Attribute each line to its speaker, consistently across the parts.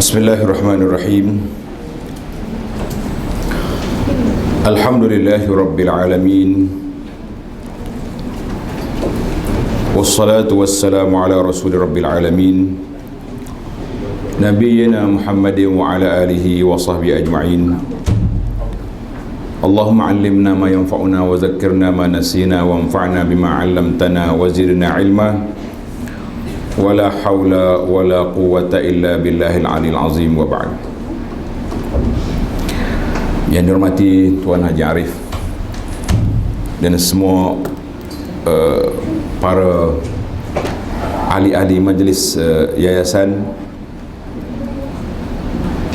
Speaker 1: Bismillahirrahmanirrahim. Alhamdulillahi Rabbil Alamin. Wassalatu wassalamu ala Rasul Rabbil Alamin, Nabiyyina Muhammadin wa ala alihi wa sahbihi ajma'in. Allahumma allimna ma yanfa'una wa zakkirna ma nasina wa anfa'na bima 'allamtana wa zidna ilma. Wala hawla wala quwwata illa billahil aliyil azim, wa ba'd. Yang dihormati Tuan Haji Arif dan semua para ahli-ahli majlis yayasan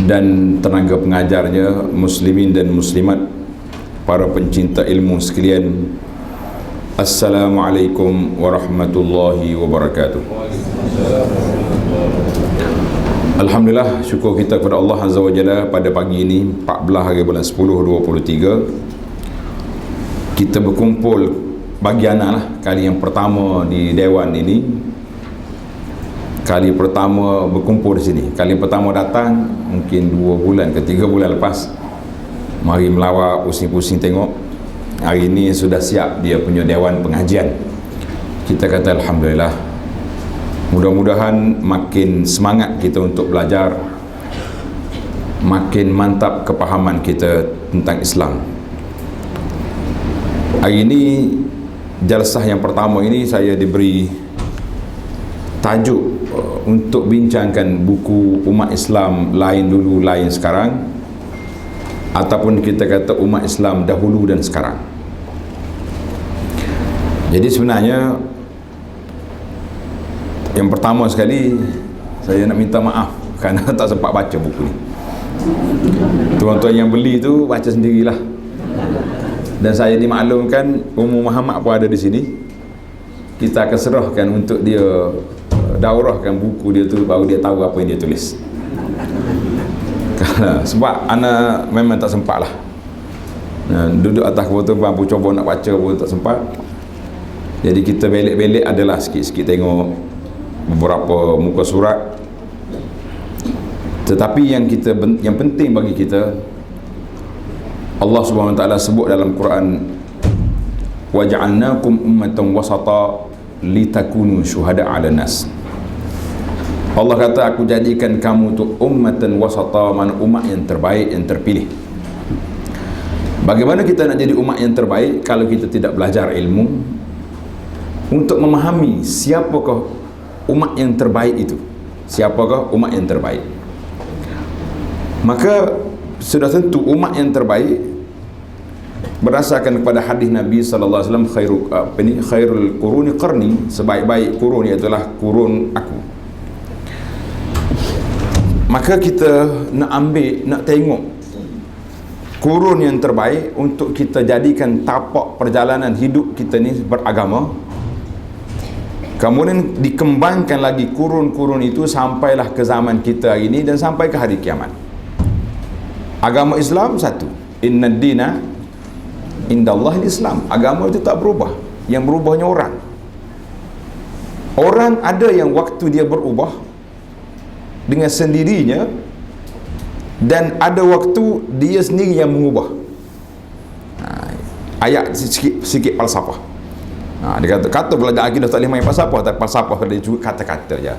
Speaker 1: dan tenaga pengajarnya, muslimin dan muslimat, para pencinta ilmu sekalian, Assalamualaikum warahmatullahi wabarakatuh. Alhamdulillah, syukur kita kepada Allah Azza wa Jalla, pada pagi ini 14 hari bulan 10 2023 kita berkumpul bagi anak lah, kali yang pertama di Dewan ini, kali pertama berkumpul di sini, kali pertama datang mungkin 2 bulan ke 3 bulan lepas. Mari melawat, pusing-pusing tengok, hari ini sudah siap dia punya Dewan Pengajian. Kita kata Alhamdulillah, mudah-mudahan makin semangat kita untuk belajar, makin mantap kepahaman kita tentang Islam. Hari ini jalsah yang pertama ini saya diberi tajuk untuk bincangkan buku umat Islam lain dulu lain sekarang, ataupun kita kata umat Islam dahulu dan sekarang. Jadi sebenarnya yang pertama sekali saya nak minta maaf kerana tak sempat baca buku ni. Tuan-tuan yang beli tu baca sendirilah. Dan saya dimaklumkan Ummu Muhammad pun ada di sini. Kita akan serahkan untuk dia daurahkan buku dia tu, baru dia tahu apa yang dia tulis. Sebab anak memang tak sempat lah. Duduk atas kereta pun cuba nak baca pun tak sempat. Jadi kita belik-belik adalah sikit-sikit tengok beberapa muka surat. Tetapi yang penting bagi kita, Allah Subhanahu Wa Taala sebut dalam Quran, waja'alnakum ummatan wasata litakunu syuhada 'alan nas. Allah kata, aku jadikan kamu tu ummatan wasata, mana umat yang terbaik, yang terpilih. Bagaimana kita nak jadi umat yang terbaik kalau kita tidak belajar ilmu untuk memahami siapakah umat yang terbaik itu? Siapakah umat yang terbaik? Maka sudah tentu umat yang terbaik berdasarkan kepada hadis Nabi sallallahu alaihi wasallam, khairul quruni qarni, sebaik-baik kurun ialah kurun aku. Maka kita nak ambil, nak tengok kurun yang terbaik untuk kita jadikan tapak perjalanan hidup kita ni beragama. Kemudian dikembangkan lagi kurun-kurun itu sampailah ke zaman kita hari ini dan sampai ke hari kiamat. Agama Islam satu, inna dina indallah Islam. Agama itu tak berubah, yang berubahnya orang. Orang ada yang waktu dia berubah dengan sendirinya, dan ada waktu dia sendiri yang mengubah. Ayat sikit falsafah. Dia kata belajar akidah tak boleh main falsafah, tapi falsafah dia juga kata-kata je.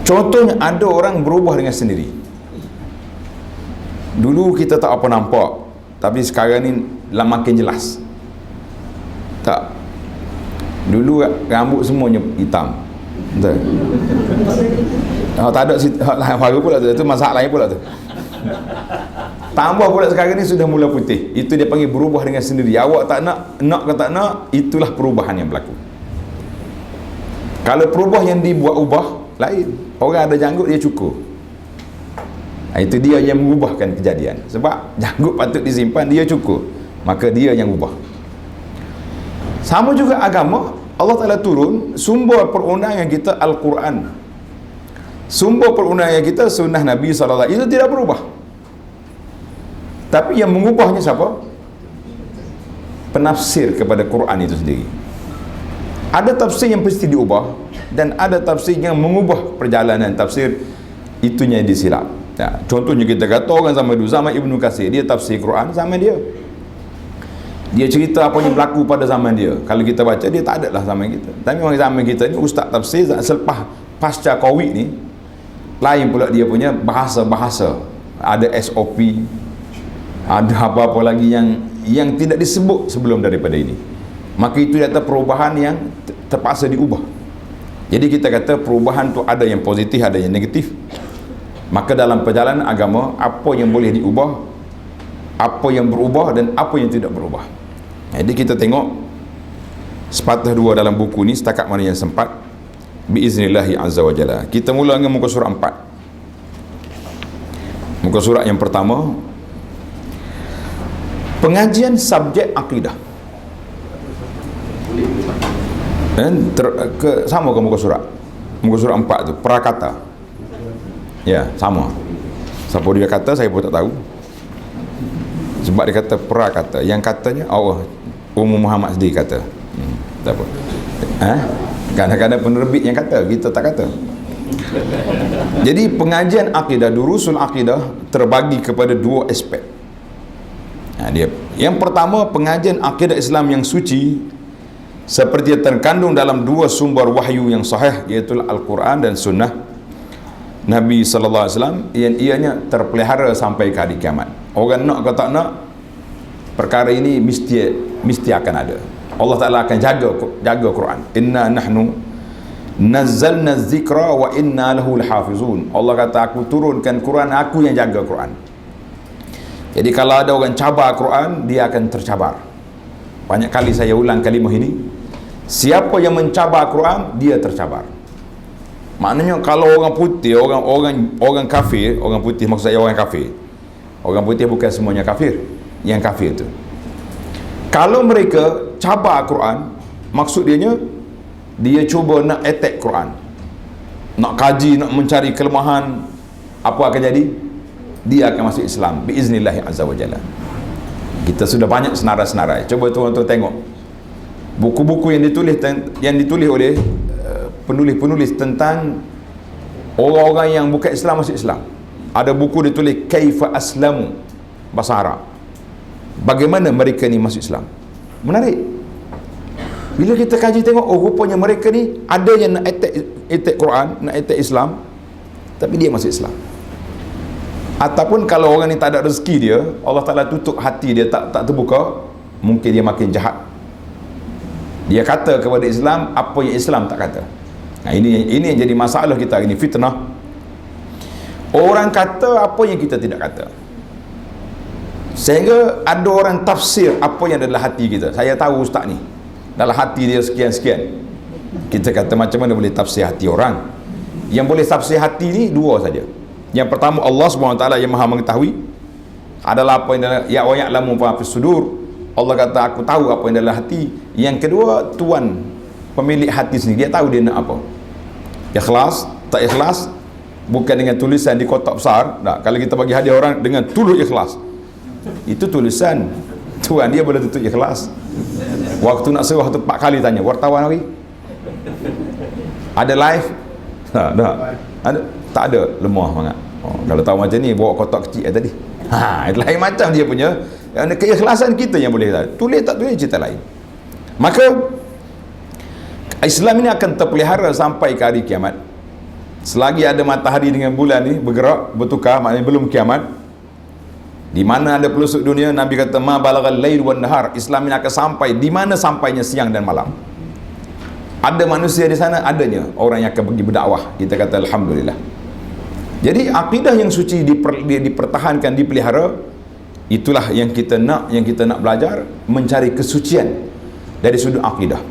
Speaker 1: Contohnya, ada orang berubah dengan sendiri. Dulu kita tak apa nampak, tapi sekarang ni makin jelas. Tak. Dulu rambut semuanya hitam. Betul. Tak ada hal baru pula tu. Itu masalah lain pula tu. Tambah pula sekarang ni sudah mula putih. Itu dia panggil berubah dengan sendiri. Awak tak nak ke tak nak, itulah perubahan yang berlaku. Kalau perubah yang dibuat-ubah, lain. Orang ada janggut, dia cukur. Itu dia yang mengubahkan kejadian. Sebab janggut patut disimpan, dia cukur. Maka dia yang ubah. Sama juga agama. Allah Ta'ala turun, sumber perundangan kita Al-Quran, sumber perundangan kita sunnah Nabi SAW, itu tidak berubah. Tapi yang mengubahnya siapa? Penafsir kepada Quran itu sendiri. Ada tafsir yang mesti diubah, dan ada tafsir yang mengubah perjalanan tafsir itunya disilap. Contohnya kita kata orang zaman dulu, zaman Ibnu Katsir, dia tafsir Quran zaman dia. Dia cerita apa yang berlaku pada zaman dia. Kalau kita baca, dia tak ada lah zaman kita. Tapi orang zaman kita ni, ustaz tafsir selepas pasca Covid ni, lain pula dia punya bahasa-bahasa. Ada SOP, ada apa-apa lagi yang tidak disebut sebelum daripada ini. Maka itu data perubahan yang terpaksa diubah. Jadi kita kata perubahan tu ada yang positif, ada yang negatif. Maka dalam perjalanan agama, apa yang boleh diubah, apa yang berubah dan apa yang tidak berubah. Jadi kita tengok sepatah dua dalam buku ni setakat mana yang sempat, biiznillahi azza wa jalla. Kita mula dengan muka surat 4. Muka surat yang pertama, pengajian subjek akidah. Dan sama ke muka surat? Muka surat 4 tu, prakata. Ya, sama. Siapa dia kata, saya pun tak tahu. Sebab dia kata prakata. Yang katanya Allah, Muhammad sendiri kata. Tak apa. Kadang-kadang penerbit yang kata, kita tak kata. Jadi pengajian akidah, durusul akidah terbagi kepada dua aspek. Yang pertama, pengajian akidah Islam yang suci seperti yang terkandung dalam dua sumber wahyu yang sahih, iaitu Al-Quran dan Sunnah Nabi SAW, yang ianya terpelihara sampai ke hari kiamat. Orang nak ke tak nak, perkara ini mesti akan ada. Allah Ta'ala akan jaga Quran. Inna nahnu nazzalna zikra wa inna lahu lahafizun. Allah kata, aku turunkan Quran, aku yang jaga Quran. Jadi kalau ada orang cabar Quran, dia akan tercabar. Banyak kali saya ulang kalimah ini. Siapa yang mencabar Quran, dia tercabar. Maknanya kalau orang putih, orang kafir, orang putih maksud saya orang kafir. Orang putih bukan semuanya kafir. Yang kafir tu, kalau mereka cabar Quran, maksud dia cuba nak attack Quran, nak kaji, nak mencari kelemahan. Apa akan jadi? Dia akan masuk Islam biiznillahi azza wa jalla. Kita sudah banyak senarai-senarai. Coba tuan-tuan tengok buku-buku yang ditulis oleh penulis-penulis tentang orang-orang yang bukan Islam masuk Islam. Ada buku ditulis Kaifa Aslamu, bahasa Arab. Bagaimana mereka ni masuk Islam? Menarik. Bila kita kaji tengok, oh rupanya mereka ni ada yang nak attack Quran, nak attack Islam, tapi dia masuk Islam. Ataupun kalau orang ni tak ada rezeki dia, Allah Ta'ala tutup hati dia, tak terbuka, mungkin dia makin jahat. Dia kata kepada Islam apa yang Islam tak kata. Nah, ini yang jadi masalah kita hari ini, fitnah. Orang kata apa yang kita tidak kata, sehingga ada orang tafsir apa yang ada dalam hati kita. Saya tahu ustaz ni dalam hati dia sekian-sekian. Kita kata macam mana boleh tafsir hati orang? Yang boleh tafsir hati ni dua saja. Yang pertama, Allah SWT yang maha mengetahui adalah apa yang dalam ya wa ya'lamu ma fis sudur. Allah kata aku tahu apa yang dalam hati. Yang kedua, Tuhan pemilik hati sendiri, dia tahu dia nak apa. Ikhlas, tak ikhlas, bukan dengan tulisan di kotak besar. Tak. Kalau kita bagi hadiah orang dengan tulus ikhlas, itu tulisan. Tuhan dia boleh tutup ikhlas. Waktu nak serah tu 4 kali tanya, wartawan hari ada live? Tak ada. Tak ada, lemah sangat. Kalau tahu macam ni, bawa kotak kecil tadi. Itu lain macam dia punya. Keikhlasan kita yang boleh tulis tak tulis cerita lain. Maka Islam ini akan terpelihara sampai ke hari kiamat. Selagi ada matahari dengan bulan ni bergerak, bertukar, maknanya belum kiamat. Di mana ada pelosok dunia, Nabi kata ma balagal lail wan nahar. Islam ini akan sampai di mana sampainya siang dan malam. Ada manusia di sana, adanya orang yang akan pergi berdakwah. Kita kata alhamdulillah. Jadi akidah yang suci dipertahankan, dipelihara. Itulah yang kita nak belajar, mencari kesucian dari sudut akidah.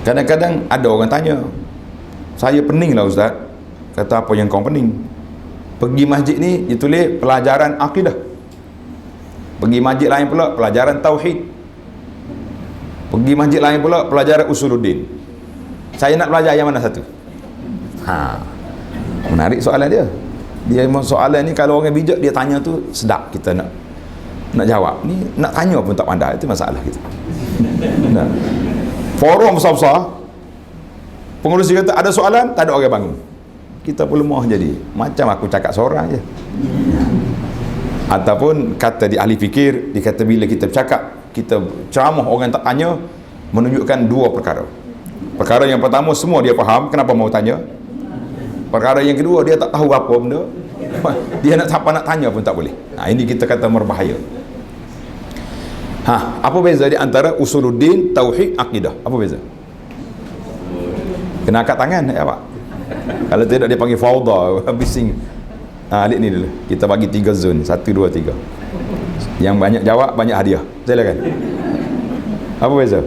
Speaker 1: Kadang-kadang ada orang tanya, saya pening lah ustaz. Kata, apa yang kau pening? Pergi masjid ni ditulis pelajaran akidah, pergi masjid lain pula pelajaran tauhid, pergi masjid lain pula pelajaran usuluddin. Saya nak belajar yang mana satu? Menarik soalan dia. Soalan ni kalau orang bijak dia tanya tu sedap, kita nak jawab. Ni nak tanya pun tak pandai, itu masalah kita. Nah, forum besar-besar, pengurusi kata ada soalan, tak ada orang bangun. kita pun lemah jadi. Macam aku cakap seorang je. Ataupun kata di ahli fikir, dikata bila kita bercakap, kita ceramah orang tak tanya, menunjukkan dua perkara. Perkara yang pertama, semua dia faham, kenapa mau tanya? Perkara yang kedua, dia tak tahu apa benda, dia nak siapa nak tanya pun tak boleh. Ini kita kata berbahaya. Apa beza di antara usuluddin, tauhid, akidah? Apa beza? Kena angkat tangan ya Pak. Kalau tidak dia panggil fauda, bising. Alik ni dulu. Kita bagi 3 zon, 1, 2, 3. Yang banyak jawab banyak hadiah. Silakan. Apa beza?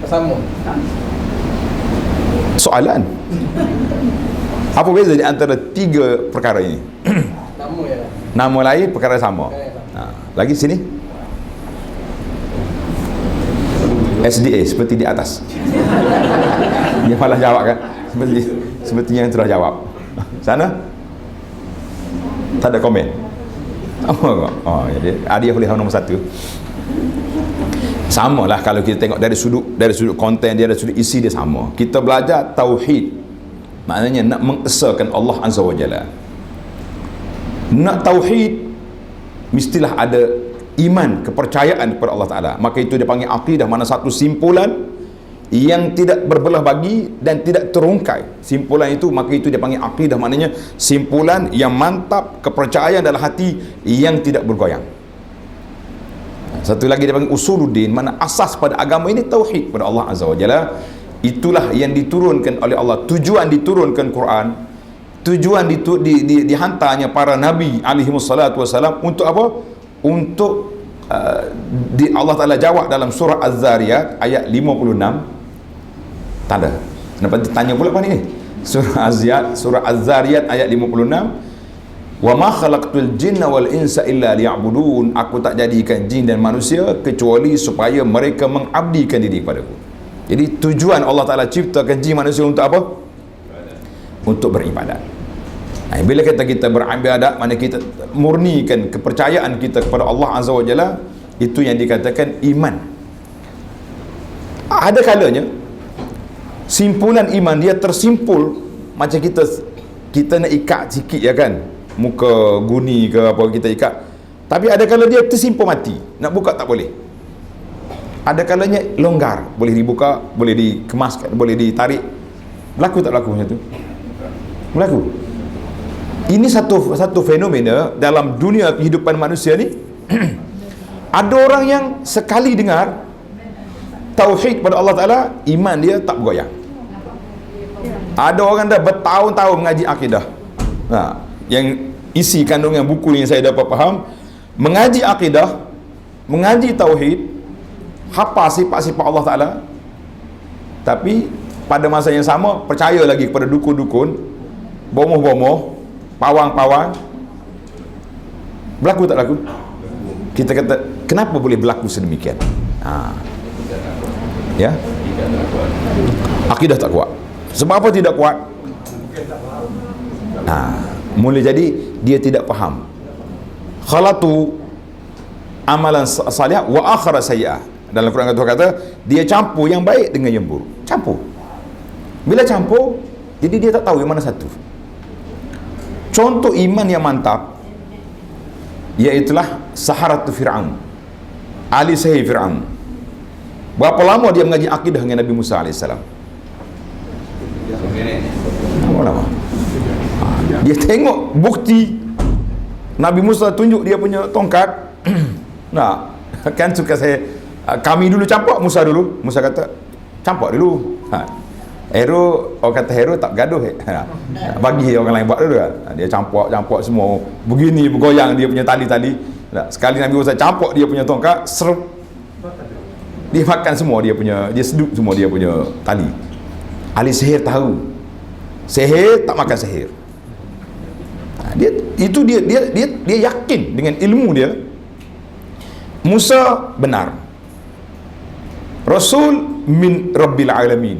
Speaker 2: Sama.
Speaker 1: Soalan. Apa beza di antara 3 perkara ini?
Speaker 2: Nama ya.
Speaker 1: Nama lain, perkara sama. Lagi sini. SDA seperti di atas. Dia malah jawab kan? Seperti yang telah jawab. Sana? Tak ada komen. Jadi hadiah boleh nombor 1. Sama lah kalau kita tengok dari sudut konten dia, dari sudut isi dia sama. Kita belajar tauhid, maknanya nak mengesahkan Allah Azza wa Jalla. Nak tauhid mestilah ada iman, kepercayaan kepada Allah Ta'ala. Maka itu dia panggil akidah, mana satu simpulan yang tidak berbelah bagi dan tidak terungkai. Simpulan itu, maka itu dia panggil akidah, maknanya simpulan yang mantap, kepercayaan dalam hati yang tidak bergoyang. Satu lagi dia panggil usuluddin, mana asas pada agama ini tauhid pada Allah Azza wa Jalla. Itulah yang diturunkan oleh Allah. Tujuan diturunkan Quran, tujuan dihantarnya para nabi alaihi wassalatu wassalam untuk apa? Untuk Allah Ta'ala jawab dalam surah Az-Zariyat ayat 56. Tak ada. Kenapa ditanya pula apa ni? Surah Az-Zariyat ayat 56. Wa ma khalaqtul jinna wal insa illa liya'budun. Aku tak jadikan jin dan manusia kecuali supaya mereka mengabdikan diri kepadaku. Jadi tujuan Allah Ta'ala ciptakan jin manusia untuk apa? Untuk beribadat. Bila kita beribadat, mana kita murnikan kepercayaan kita kepada Allah Azza wa Jalla, itu yang dikatakan iman. Ada kalanya simpulan iman dia tersimpul macam kita nak ikat sikit ya kan, muka guni ke apa kita ikat, tapi ada kala dia tersimpul mati, nak buka tak boleh. Ada kalanya longgar, boleh dibuka, boleh dikemaskan, boleh ditarik. Berlaku tak berlaku macam tu? Berlaku. Ini satu fenomena dalam dunia kehidupan manusia ni. Ada orang yang sekali dengar tauhid pada Allah Ta'ala, iman dia tak bergoyang. Ada orang dah bertahun-tahun mengaji akidah, yang isi kandungan buku yang saya dapat faham, mengaji akidah, mengaji tauhid, hafal sifat-sifat Allah Ta'ala, tapi pada masa yang sama percaya lagi kepada dukun-dukun, bomoh-bomoh, pawang-pawang. Berlaku tak berlaku? Kita kata, kenapa boleh berlaku sedemikian? Ya, akidah tak kuat. Sebab apa tidak kuat? Mula jadi dia tidak faham. Khalatu amalan salih wa akhara sayyi'ah. Dalam Quran kata dia campur yang baik dengan yang buruk. Campur. Bila campur, jadi dia tak tahu yang mana satu. Contoh iman yang mantap iaitulah saharatu Fir'aun, ahli sihir Fir'aun. Berapa lama dia mengaji akidah dengan Nabi Musa AS? Berapa lama? Dia tengok bukti Nabi Musa tunjuk dia punya tongkat. Kan suka kami dulu campak, Musa dulu. Musa kata campak dulu. Hero, orang kata hero tak gaduh. Bagi orang lain buat dulu. Dia campak semua begini, bergoyang dia punya tali-tali. Sekali Nabi Musa campak dia punya tongkat, serp, dia makan semua dia punya, dia seduk semua dia punya tali. Ahli sihir tahu sihir tak makan sihir. Dia yakin dengan ilmu dia Musa benar, Rasul min Rabbil Alamin.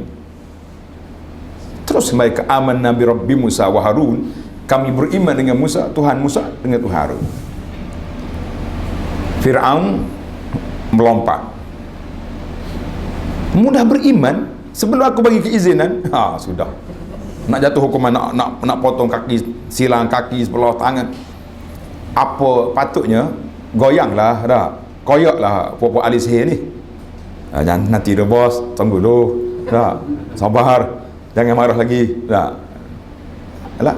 Speaker 1: Terus mereka aman Nabi Rabbi Musa wa Harun, kami beriman dengan Musa, Tuhan Musa dengan Tuhan Harun. Fir'aun melompat, mudah beriman sebelum aku bagi keizinan. Sudah nak jatuh hukuman, nak potong kaki, silang kaki sebelah tangan, apa patutnya goyanglah dah, koyaklah puak-puak ahli sihir ni. Jangan nanti dah bos, tunggu dulu dah, sabar, jangan marah lagi dah. Alah,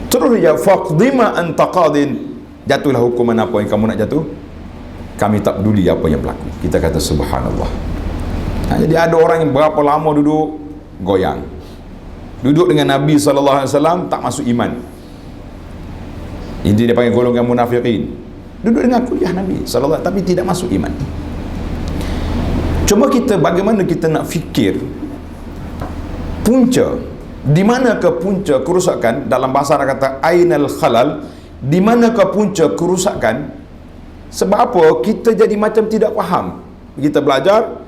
Speaker 1: terus ya faqdima anta qadin, jatuhlah hukuman apa yang kamu nak jatuh, kami tak peduli apa yang berlaku. Kita kata subhanallah. Jadi ada orang yang berapa lama duduk goyang, duduk dengan Nabi SAW tak masuk iman. Ini dia panggil golongan munafiqin. Duduk dengan kuliah Nabi SAW tapi tidak masuk iman. Cuma kita, bagaimana kita nak fikir punca, di manakah punca kerusakan? Dalam bahasa Arab kata ainal khalal, di manakah punca kerusakan? Sebab apa? Kita jadi macam tidak faham. Kita belajar,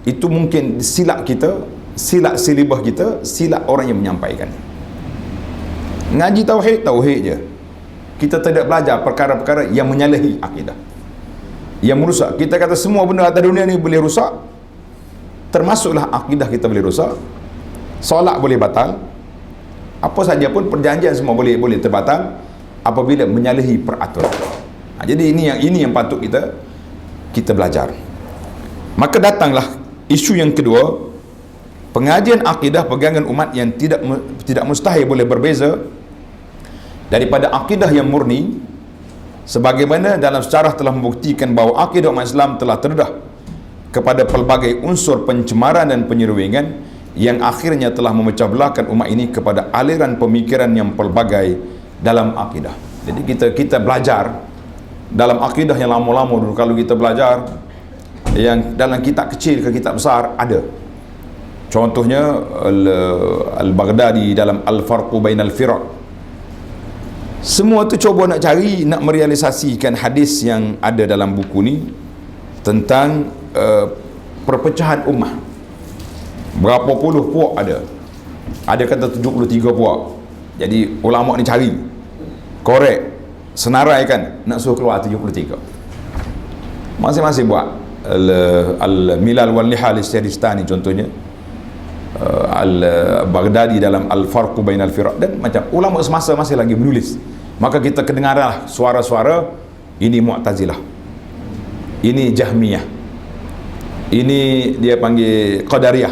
Speaker 1: itu mungkin silap kita, silap silibah kita, silap orang yang menyampaikan. Ngaji tauhid je. Kita tidak belajar perkara-perkara yang menyalahi akidah, yang merusak. Kita kata semua benda atas dunia ni boleh rusak, termasuklah akidah kita boleh rusak, solat boleh batal, apa saja pun perjanjian semua boleh terbatal apabila menyalahi peraturan. Jadi ini yang patut kita belajar. Maka datanglah isu yang kedua, pengajian akidah pegangan umat yang tidak mustahil boleh berbeza daripada akidah yang murni, sebagaimana dalam sejarah telah membuktikan bahawa akidah umat Islam telah terdedah kepada pelbagai unsur pencemaran dan penyeruingan yang akhirnya telah memecah belahkan umat ini kepada aliran pemikiran yang pelbagai dalam akidah. Jadi kita belajar dalam akidah yang lama-lama dulu. Kalau kita belajar yang dalam kitab kecil ke kitab besar ada. Contohnya Al-Baghdadi dalam Al-Farqu Bainal Firaq. Semua tu cuba nak cari, nak merealisasikan hadis yang ada dalam buku ni tentang perpecahan ummah. Berapa puluh puak ada. Ada kata 73 puak. Jadi ulama ni cari, korek, senaraikan, nak suruh keluar 73. Masing-masing buat. Al-Milal wal Nihal Al-Siyadistani contohnya, Al-Baghdadi dalam Al-Farqu Bainal Firaq, dan macam ulama semasa masih lagi menulis. Maka kita kedengarlah suara-suara, ini Mu'tazilah, ini Jahmiyah, ini dia panggil Qadariyah,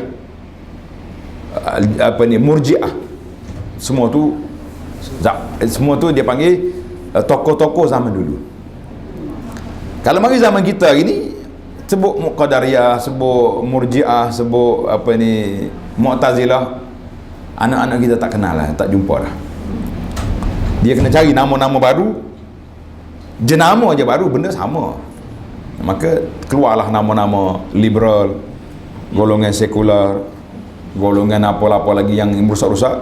Speaker 1: Murji'ah. Semua tu dia panggil tokoh-tokoh zaman dulu. Kalau mari zaman kita ini, sebut Qadariyah, sebut Murji'ah, sebut Mu'tazilah, anak-anak kita tak kenal lah, tak jumpa lah. Dia kena cari nama-nama baru, jenama aja baru, benda sama. Maka keluarlah nama-nama liberal, golongan sekular, golongan apa-apa lagi yang merusak-rusak.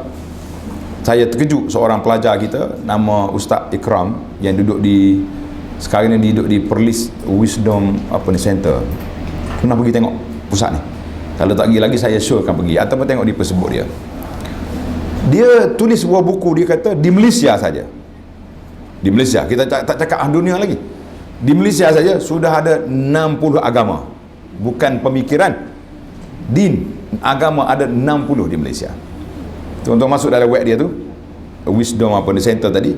Speaker 1: Saya terkejut seorang pelajar kita, nama Ustaz Ikram, yang duduk sekarang ni duduk di Perlis Wisdom Center. Pernah pergi tengok pusat ni? Kalau tak pergi lagi, saya sure akan pergi, ataupun tengok di Facebook dia. Dia tulis sebuah buku, dia kata di Malaysia saja, di Malaysia, kita tak cakap dunia lagi, di Malaysia saja sudah ada 60 agama, bukan pemikiran, din, agama ada 60 di Malaysia. Tuan-tuan masuk dalam web dia tu, Wisdom Center tadi,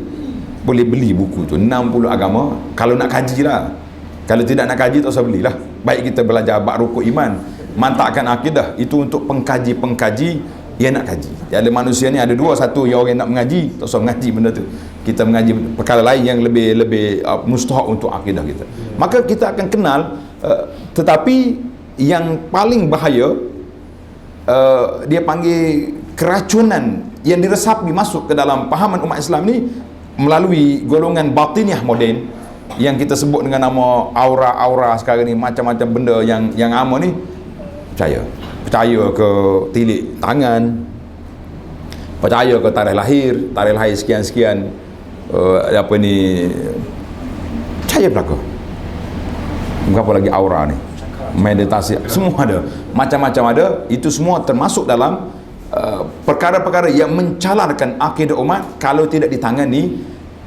Speaker 1: boleh beli buku tu, 60 agama. Kalau nak kaji lah, kalau tidak nak kaji tak usah belilah. Baik kita belajar bab rukuk iman, mantapkan akidah, itu untuk pengkaji-pengkaji yang nak kaji. Jadi manusia ni ada dua, satu yang orang nak mengaji, tak usah mengaji benda tu, kita mengaji perkara lain yang lebih mustahak untuk akidah kita. Maka kita akan kenal, tetapi yang paling bahaya, dia panggil keracunan yang diresapi masuk ke dalam pahaman umat Islam ni melalui golongan batiniah moden, yang kita sebut dengan nama aura-aura sekarang ni, macam-macam benda yang ama ni. Percaya ke tilik tangan, percaya ke tarikh lahir sekian-sekian, percaya belaka. Berapa lagi aura ni, meditasi, semua ada, macam-macam ada. Itu semua termasuk dalam perkara-perkara yang mencalarkan akidah umat. Kalau tidak ditangani,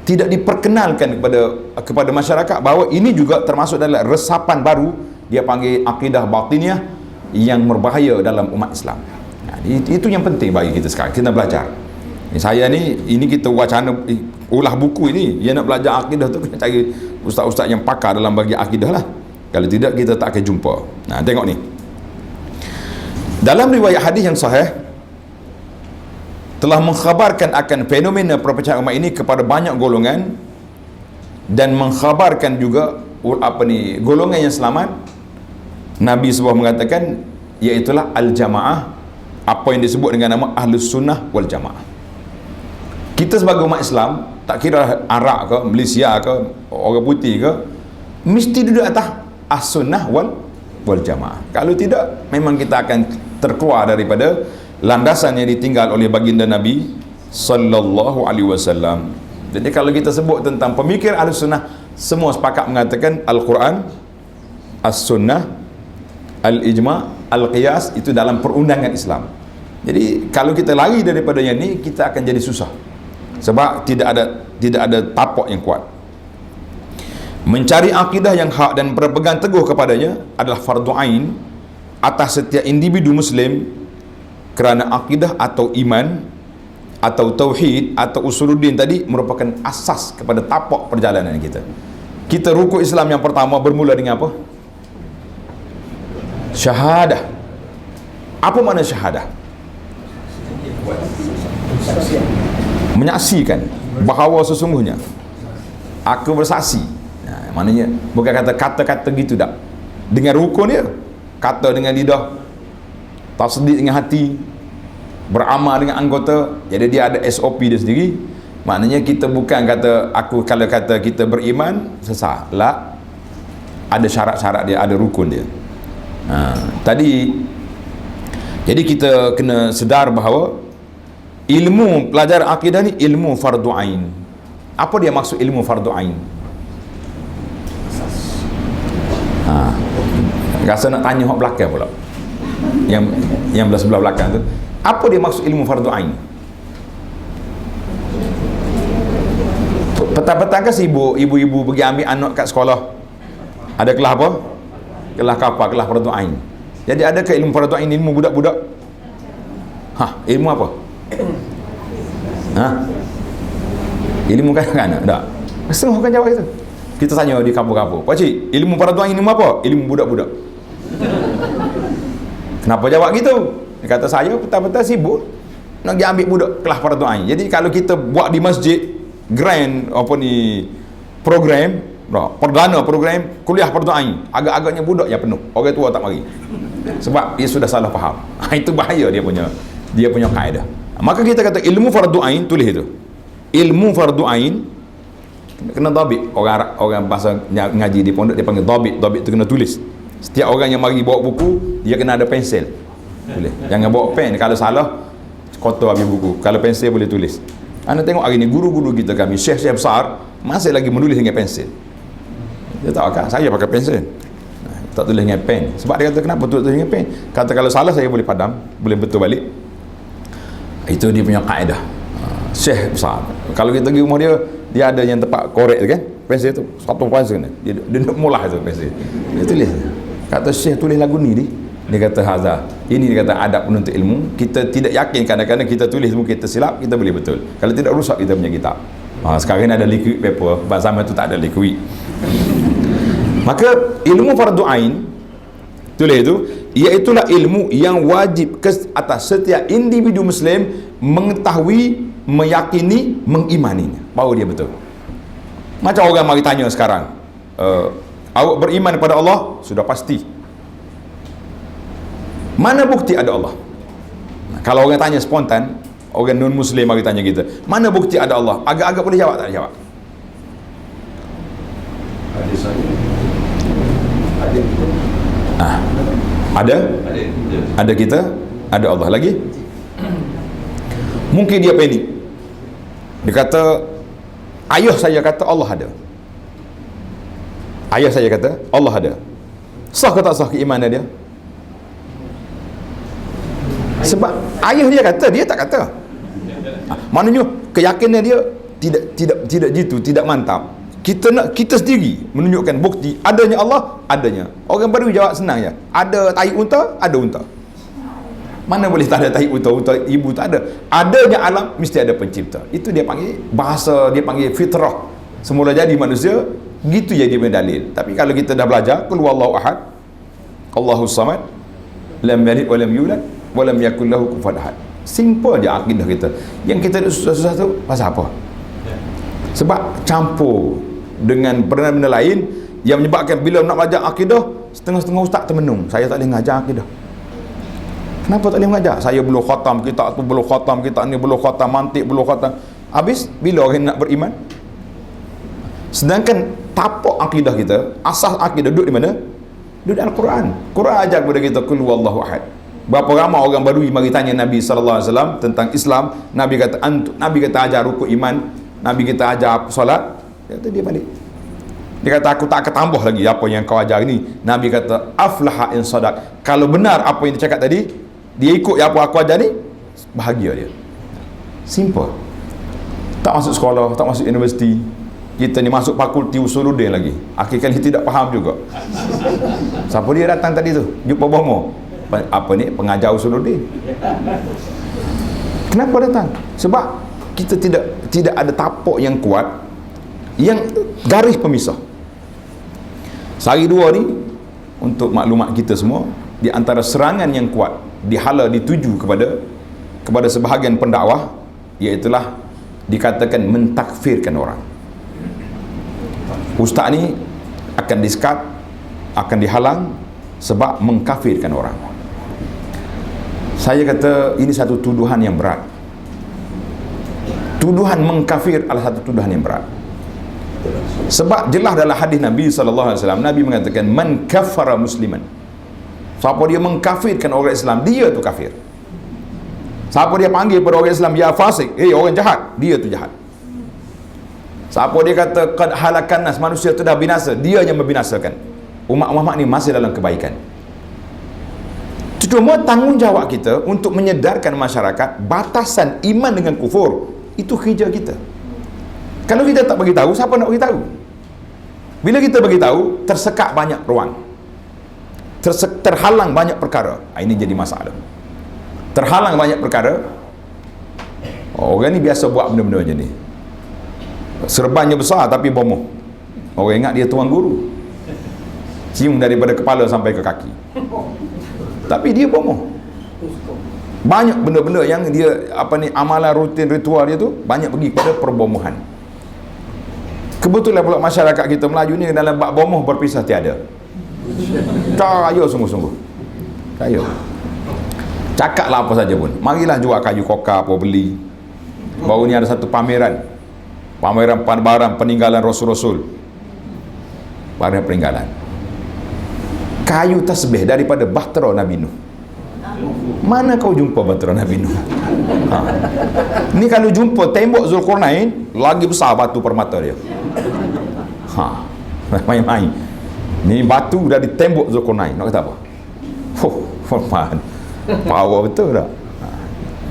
Speaker 1: tidak diperkenalkan kepada masyarakat bahawa ini juga termasuk dalam resapan baru, dia panggil akidah batiniah, yang berbahaya dalam umat Islam. Itu yang penting bagi kita sekarang, kita belajar. Saya ni, ini kita wacana ulah buku ini, dia nak belajar akidah tu kena cari ustaz-ustaz yang pakar dalam bagi akidah lah. Kalau tidak kita tak akan jumpa. Tengok ni, dalam riwayat hadis yang sahih telah mengkhabarkan akan fenomena perpecahan umat ini kepada banyak golongan, dan mengkhabarkan juga golongan yang selamat. Nabi SAW mengatakan, iaitulah al-jamaah, apa yang disebut dengan nama Ahlus Sunnah wal Jamaah. Kita sebagai umat Islam, tak kira Arab ke, Malaysia ke, orang putih ke, mesti duduk atas As-Sunnah wal Jamaah. Kalau tidak, memang kita akan terkeluar daripada landasan yang ditinggal oleh baginda Nabi sallallahu alaihi wasallam. Jadi kalau kita sebut tentang pemikir Ahlus Sunnah, semua sepakat mengatakan Al-Quran, As-Sunnah, Al-Ijma', Al-Qiyas itu dalam perundangan Islam. Jadi kalau kita lari daripada yang ni, kita akan jadi susah. Sebab tidak ada tapak yang kuat. Mencari akidah yang hak dan berpegang teguh kepadanya adalah fardu ain atas setiap individu muslim, kerana akidah atau iman atau tauhid atau usuluddin tadi merupakan asas kepada tapak perjalanan kita. Kita rukuk Islam yang pertama bermula dengan apa? Syahadah. Apa makna syahadah? Menyaksikan bahawa sesungguhnya aku bersaksi. Maknanya bukan kata-kata gitu tak. Dengan rukun dia, kata dengan lidah, tasdik dengan hati, beramal dengan anggota. Jadi dia ada SOP dia sendiri. Maknanya kita bukan kata kalau kata kita beriman sesat. La, ada syarat-syarat dia, ada rukun dia. Jadi kita kena sedar bahawa ilmu pelajaran akidah ni ilmu fardu ain. Apa dia maksud ilmu fardu ain? Rasa nak tanya hak belakang pula, yang belah sebelah belakang tu, apa dia maksud ilmu fardu ain? Petang-petang kan sibuk ibu-ibu pergi ambil anak kat sekolah, ada kelas apa? Kelas kapal, kelas fardu ain. Jadi ada ke ilmu fardu ain, ilmu budak-budak? Ilmu apa? Ilmu kanak-kanak? Tak. Setengah kan jawab itu. Kita tanya di kampung-kampung, pakcik, ilmu fardu ain ilmu apa? Ilmu budak-budak. Kenapa jawab gitu? Dia kata, saya petang-petang sibuk nak pergi ambil budak kelas fardu ain. Jadi kalau kita buat di masjid grand program, perdana program kuliah fardu ain, agak-agaknya budak yang penuh, orang tua tak mari. Sebab dia sudah salah faham. Itu bahaya dia punya kaedah. Maka kita kata ilmu fardu ain, tulis itu. Ilmu fardu ain kena dhabit. Orang bahasa ngaji di pondok dia panggil dhabit. Dhabit tu kena tulis. Setiap orang yang mari bawa buku, dia kena ada pensel. Boleh. Jangan bawa pen. Kalau salah, kotor habis buku. Kalau pensel boleh tulis. Anda tengok hari ni guru-guru kita kami, syekh-syekh besar, masih lagi menulis dengan pensel. Dia tahu kan? Saya pakai pensel. Tak tulis dengan pen. Sebab dia kata, kenapa tulis dengan pen? Kata kalau salah saya boleh padam, boleh betul balik. Itu dia punya kaedah. Syekh besar. Kalau kita pergi rumah dia, dia ada yang tempat korek tu kan? Pensel tu, satu pensel ni. Dia nak mulah tu pensel. Dia tulis. Kata Syekh tulis lagu ni dia. Dia kata Hazar. Ini dia kata adab penuntut ilmu. Kita tidak yakin kadang-kadang kita tulis ilmu kita silap, kita boleh betul. Kalau tidak rusak kita punya kitab. Sekarang ni ada liquid paper. Pada zaman tu tak ada liquid. Maka ilmu fardu ain, tulis itu, iaitulah ilmu yang wajib atas setiap individu muslim mengetahui, meyakini, mengimaninya. Baru dia betul. Macam orang mari tanya sekarang, awak beriman kepada Allah? Sudah pasti. Mana bukti ada Allah? Kalau orang tanya spontan, orang non-muslim mari tanya kita, mana bukti ada Allah? Agak-agak boleh jawab tak? Jawab. Ada kita, ada Allah. Lagi mungkin dia panik. Dia kata, ayah saya kata Allah ada. Ayah saya kata Allah ada. Sah ke tak sah keimanan dia? Sebab ayah dia kata, dia tak kata. Maknanya keyakinan dia tidak jitu, tidak mantap. Kita sendiri menunjukkan bukti adanya Allah, adanya. Orang baru jawab senang je. Ada tai unta, ada unta. Mana boleh tak ada tahi utah ibu, tak ada. Adanya alam mesti ada pencipta. Itu dia panggil bahasa, dia panggil fitrah. Semula jadi manusia, gitu jadi berdalil. Tapi kalau kita dah belajar, qul huwallahu ahad, Allahus samad, lam yalid wa lam yulad wa lam yakul lahu kufuwan ahad. Simple je akidah kita. Yang kita susah-susah tu pasal apa? Sebab campur dengan benda-benda lain yang menyebabkan bila nak belajar akidah, setengah-setengah ustaz termenung. Saya tak boleh mengajar akidah. Kenapa tak boleh mengajar? Saya belum khatam kitab tu, belum khatam kitab ni, belum khatam mantik, belum khatam. Habis bila orang nak beriman? Sedangkan tapak akidah kita, asas akidah duduk di mana? Duduk dalam Al-Quran. Quran ajar kepada kita qul huwallahu ahad. Berapa ramai orang Badui mari tanya Nabi sallallahu alaihi wasallam tentang Islam, Nabi kata Nabi kata ajar rukuk iman, Nabi kita ajar solat, kata dia balik. Dia kata aku tak akan tambah lagi apa yang kau ajar ni. Nabi kata aflaha in sadaq. Kalau benar apa yang dia cakap tadi, dia ikut apa aku ajar ni, bahagia dia. Simple. Tak masuk sekolah, tak masuk universiti. Kita ni masuk fakulti Usuluddin lagi. Akhirnya tidak faham juga. Siapa dia datang tadi tu? Jumpa bomo. Apa ni? Pengajar Usuluddin. Kenapa datang? Sebab kita tidak ada tapak yang kuat, yang garis pemisah. Sehari dua ni, untuk maklumat kita semua, di antara serangan yang kuat dihala dituju kepada sebahagian pendakwah, iaitulah dikatakan mentakfirkan orang. Ustaz ni akan disekat, akan dihalang sebab mengkafirkan orang. Saya kata ini satu tuduhan yang berat. Tuduhan mengkafir adalah satu tuduhan yang berat. Sebab jelas dalam hadis Nabi sallallahu alaihi wasallam, Nabi mengatakan man kafara musliman. Siapa dia mengkafirkan orang Islam, dia tu kafir. Siapa dia panggil pada orang Islam ya fasik, orang jahat, dia tu jahat. Siapa dia kata qad halakan nas, manusia tu dah binasa, dia yang membinasakan. Umat Muhammad ni masih dalam kebaikan. Cuma tanggungjawab kita untuk menyedarkan masyarakat batasan iman dengan kufur. Itu kerja kita. Kalau kita tak bagi tahu, siapa nak bagi tahu? Bila kita bagi tahu, tersekat banyak ruang. Terhalang banyak perkara. Ini jadi masalah. Terhalang banyak perkara. Orang ni biasa buat benda-benda macam ni. Serbannya besar tapi bomoh. Orang ingat dia tuan guru. Cium daripada kepala sampai ke kaki. Tapi dia bomoh. Banyak benda-benda yang dia amalan rutin ritual dia tu banyak pergi kepada perbomohan. Kebetulan pula masyarakat kita Melayu ni dalam bab bomoh berpisah tiada. Kaya sungguh-sungguh. Kaya. Cakaplah apa saja pun. Marilah jual kayu kokar apa beli. Baru ni ada satu pameran barang peninggalan Rasul-Rasul. Barang peninggalan. Kayu tasbih daripada bahtera Nabi Nuh. Mana kau jumpa bahtera Nabi Nuh? Ni kalau jumpa tembok Zulkarnain, lagi besar batu permata dia. Main-main. Ni batu dari tembok Zulkarnain. Nak kata apa? Power betul tak?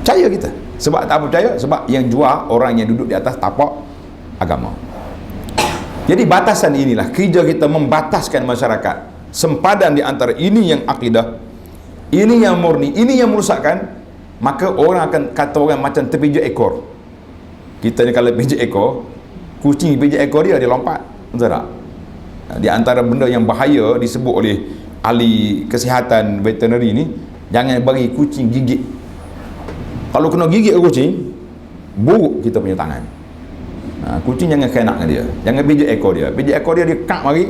Speaker 1: Percaya kita. Sebab tak percaya? Sebab yang jual orang yang duduk di atas tapak agama. Jadi batasan inilah kerja kita, membataskan masyarakat. Sempadan di antara ini yang akidah, ini yang murni, ini yang merosakkan, maka orang akan kata orang macam terpijak ekor. Kita ni kalau pijak ekor, kucing pijak ekor dia lompat. Betul tak? Di antara benda yang bahaya disebut oleh ahli kesihatan veterinary ni, jangan bagi kucing gigit. Kalau kena gigit kucing, buruk kita punya tangan. Kucing jangan kena dengan dia, jangan pijak ekor dia. Pijak ekor dia kak mari.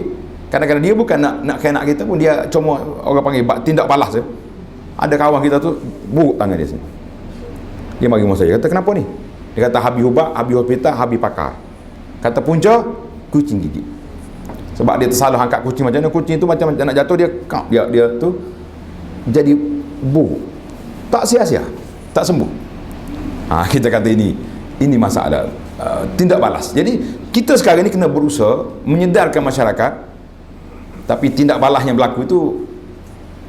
Speaker 1: Kadang-kadang dia bukan nak kena kita pun, dia cuma orang panggil tindak balas je. Ada kawan kita tu buruk tangan dia sini. Dia mari rumah saya, kata kenapa ni? Dia kata habis ubat, habis hospital, habis pakar. Kata punca, kucing gigit. Sebab dia tersalah angkat kucing macam mana, kucing tu macam nak jatuh, dia tu jadi buruk. Tak sia-sia, tak sembuh. Kita kata ini masalah tindak balas. Jadi kita sekarang ni kena berusaha menyedarkan masyarakat. Tapi tindak balas yang berlaku itu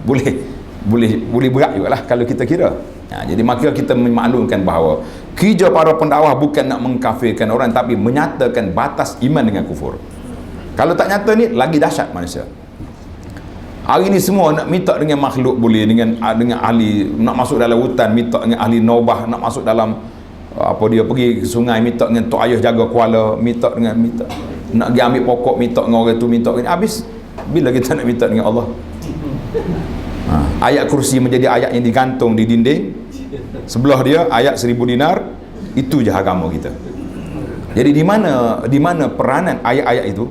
Speaker 1: boleh berat juga lah kalau kita kira. Jadi maka kita memaklumkan bahawa kerja para pendakwah bukan nak mengkafirkan orang, tapi menyatakan batas iman dengan kufur. Kalau tak nyata ni, lagi dahsyat manusia. Hari ni semua nak minta dengan makhluk boleh, dengan ahli, nak masuk dalam hutan minta dengan ahli nobah, nak masuk dalam apa dia pergi ke sungai minta dengan tok ayah jaga kuala, minta nak pergi ambil pokok minta dengan orang tu, minta dengan habis. Bila kita nak minta dengan Allah? Ayat kursi menjadi ayat yang digantung di dinding, sebelah dia ayat 1000 dinar. Itu je agama kita. Jadi di mana peranan ayat-ayat itu?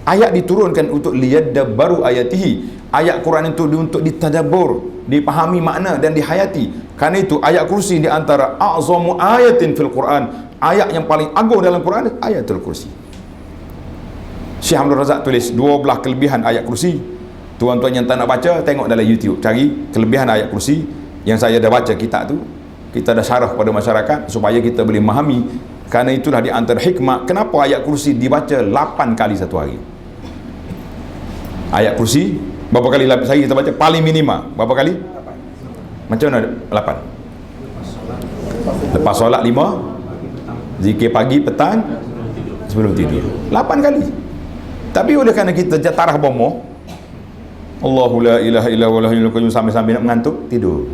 Speaker 1: Ayat diturunkan untuk liyadabbaru ayatihi. Ayat Quran itu untuk ditadabbur, dipahami makna dan dihayati. Karena itu ayat kursi di antara a'zamu ayatin fil Quran. Ayat yang paling agung dalam Quran ayatul kursi. Syekh Abdul Razak tulis 12 kelebihan ayat kursi. Tuan-tuan yang tak nak baca, tengok dalam YouTube, cari kelebihan ayat kursi. Yang saya dah baca kitab tu, kita dah syarah kepada masyarakat supaya kita boleh memahami. Karena itulah di antara hikmah kenapa ayat kursi dibaca 8 kali satu hari. Ayat kursi berapa kali sehari kita baca? Paling minima berapa kali? Macam mana 8? Lepas solat 5, zikir pagi, petang, sebelum tidur 8 kali. Tapi oleh kerana kita tarah bomoh, Allahu la ilaha illa huwal hayyul qayyum, sambil-sambil nak mengantuk, tidur.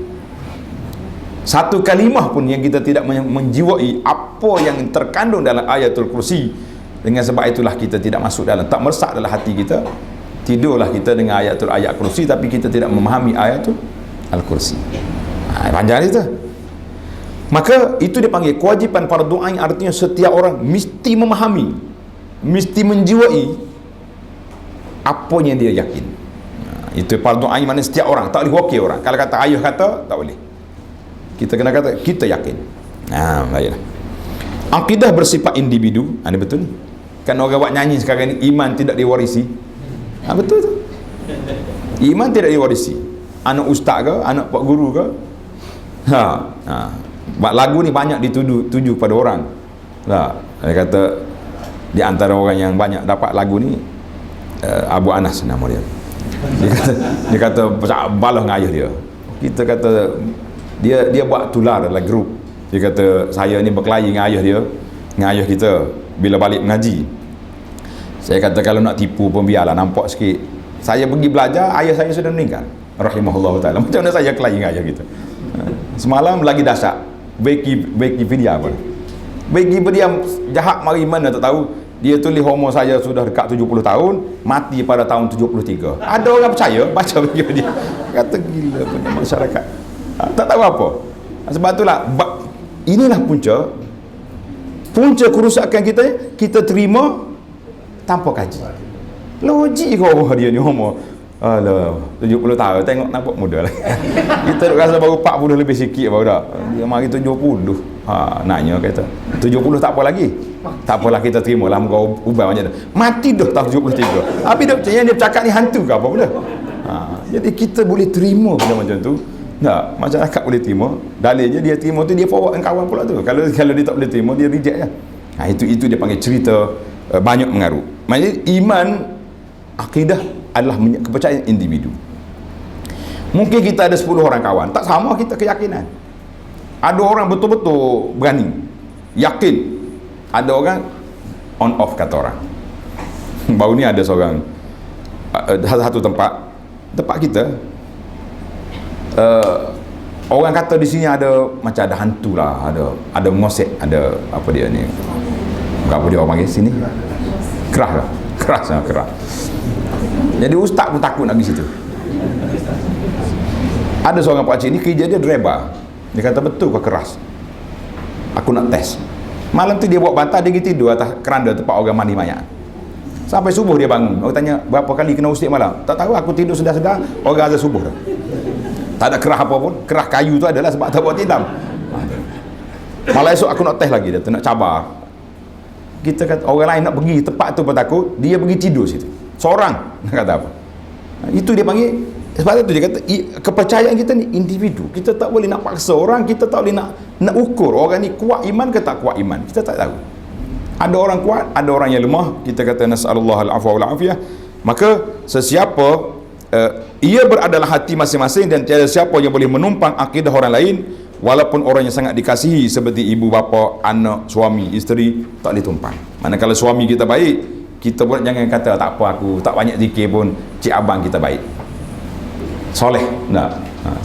Speaker 1: Satu kalimah pun yang kita tidak menjiwai apa yang terkandung dalam ayatul kursi. Dengan sebab itulah kita tidak masuk dalam, tak meresap dalam hati kita. Tidurlah kita dengan ayat kursi, tapi kita tidak memahami ayatul al-kursi. Panjang itu. Maka itu dipanggil kewajipan fardu ain, artinya setiap orang mesti memahami, mesti menjiwai apa yang dia yakin. Itu fardu ain, mana setiap orang, tak boleh wakil orang. Kalau kata ayah kata, tak boleh. Kita kena kata kita yakin. Baiklah. Akidah bersifat individu, ini betul. Kan orang buat nyanyi sekarang ni, iman tidak diwarisi. Betul tu. Iman tidak diwarisi. Anak ustaz ke, anak pak guru ke. Buat lagu ni banyak dituju pada orang. Dia kata di antara orang yang banyak dapat lagu ni Abu Anas nama dia. Dia kata balah dengan ayah dia. Kita kata dia buat tular dalam grup. Dia kata saya ni berkelahi dengan ayah dia, dengan ayah kita bila balik mengaji. Saya kata kalau nak tipu pun biarlah, nampak sikit. Saya pergi belajar, ayah saya sudah meninggal rahimahullah ta'ala. Macam mana saya kelahi dengan ayah kita? Semalam lagi dahsyat, Wikipedia pun, Wikipedia jahat mari mana tak tahu. Dia tulis umur saya sudah dekat 70 tahun, mati pada tahun 73. Ada orang percaya baca Wikipedia? Kata gila punya masyarakat. Tak tahu apa. Sebab itulah inilah punca kerusakan kita terima tanpa kaji. Logik kau dia ni umur 70 tahun, tengok nampak muda lah. Kita rasa baru 40 lebih sikit baru dah. Dia mari 70. Naknya kata 70 tak apa lagi. Tak apalah, kita terima lah, muka ubah macam tu. Mati dah tahun 73. Tapi yang dia bercakap ni hantu ke apa benda? Jadi kita boleh terima benda macam tu. Tak, masyarakat boleh terima. Dalilnya dia terima tu, dia forward dengan kawan pula tu. Kalau dia tak boleh terima, dia reject je. Itu dia panggil cerita banyak mengaruh. Maksudnya iman, akidah adalah kepercayaan individu. Mungkin kita ada 10 orang kawan, tak sama kita keyakinan. Ada orang betul-betul berani, yakin. Ada orang on off kata orang. Baru ni ada seorang satu tempat kita, orang kata di sini ada macam ada hantu lah, ada mengosek, ada apa dia ni, apa dia orang panggil sini, keras. Jadi ustaz pun takut nak pergi situ. Ada seorang pakcik ni kerja dia driver. Dia kata betul ke keras? Aku nak test. Malam tu dia bawa bantal, dia pergi tidur atas keranda tempat orang mandi mayat. Sampai subuh dia bangun. Orang tanya berapa kali kena usik malam? Tak tahu, aku tidur sedar-sedar orang azan subuh dah. Tak ada kerah apa pun. Kerah kayu tu adalah sebab tak buat tilam. Malam esok aku nak test lagi, dia tu nak cabar. Kita kata orang lain nak pergi tempat tu pun takut, dia pergi tidur situ seorang, nak kata apa. Itu dia panggil, sebab itu dia kata kepercayaan kita ni individu. Kita tak boleh nak paksa orang, kita tak boleh nak ukur orang ni kuat iman ke tak kuat iman, kita tak tahu. Ada orang kuat, ada orang yang lemah. Kita kata nasallallahu al-afwa wal afiyah. Maka sesiapa ia beradalah hati masing-masing, dan tiada siapa yang boleh menumpang akidah orang lain, walaupun orang yang sangat dikasihi seperti ibu bapa, anak, suami, isteri, tak boleh tumpang. Manakala suami kita baik, kita pun jangan kata tak apa, aku tak banyak zikir pun cik abang kita baik. soleh. Nah,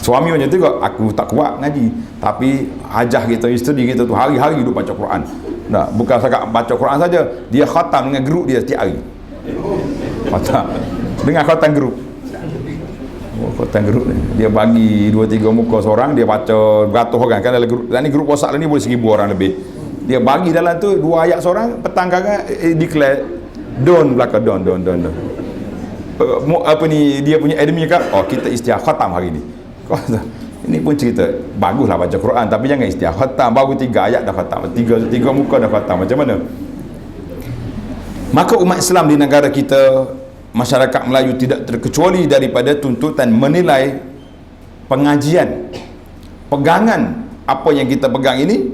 Speaker 1: suami macam tu juga, aku tak kuat ngaji, tapi hajah kita, isteri kita tu hari-hari duduk baca Quran. Nah, bukan sekadar baca Quran saja, dia khatam dengan geruk dia setiap hari. Khatam dengan khatam geruk. Khatam geruk ni dia bagi 2-3 muka seorang, dia baca beratus orang kan dalam geruk. Dan ni geruk WhatsApp ni boleh 1000 orang lebih. Dia bagi dalam tu 2 ayat seorang, petang kan declare don belaka don. Apa ni dia punya enemy kan, kita istighfar khatam hari ni. Ini pun cerita baguslah baca Quran, tapi jangan istighfar khatam baru 3 ayat dah khatam, 3 muka dah khatam, macam mana? Maka umat Islam di negara kita, masyarakat Melayu tidak terkecuali daripada tuntutan menilai pengajian, pegangan apa yang kita pegang ini,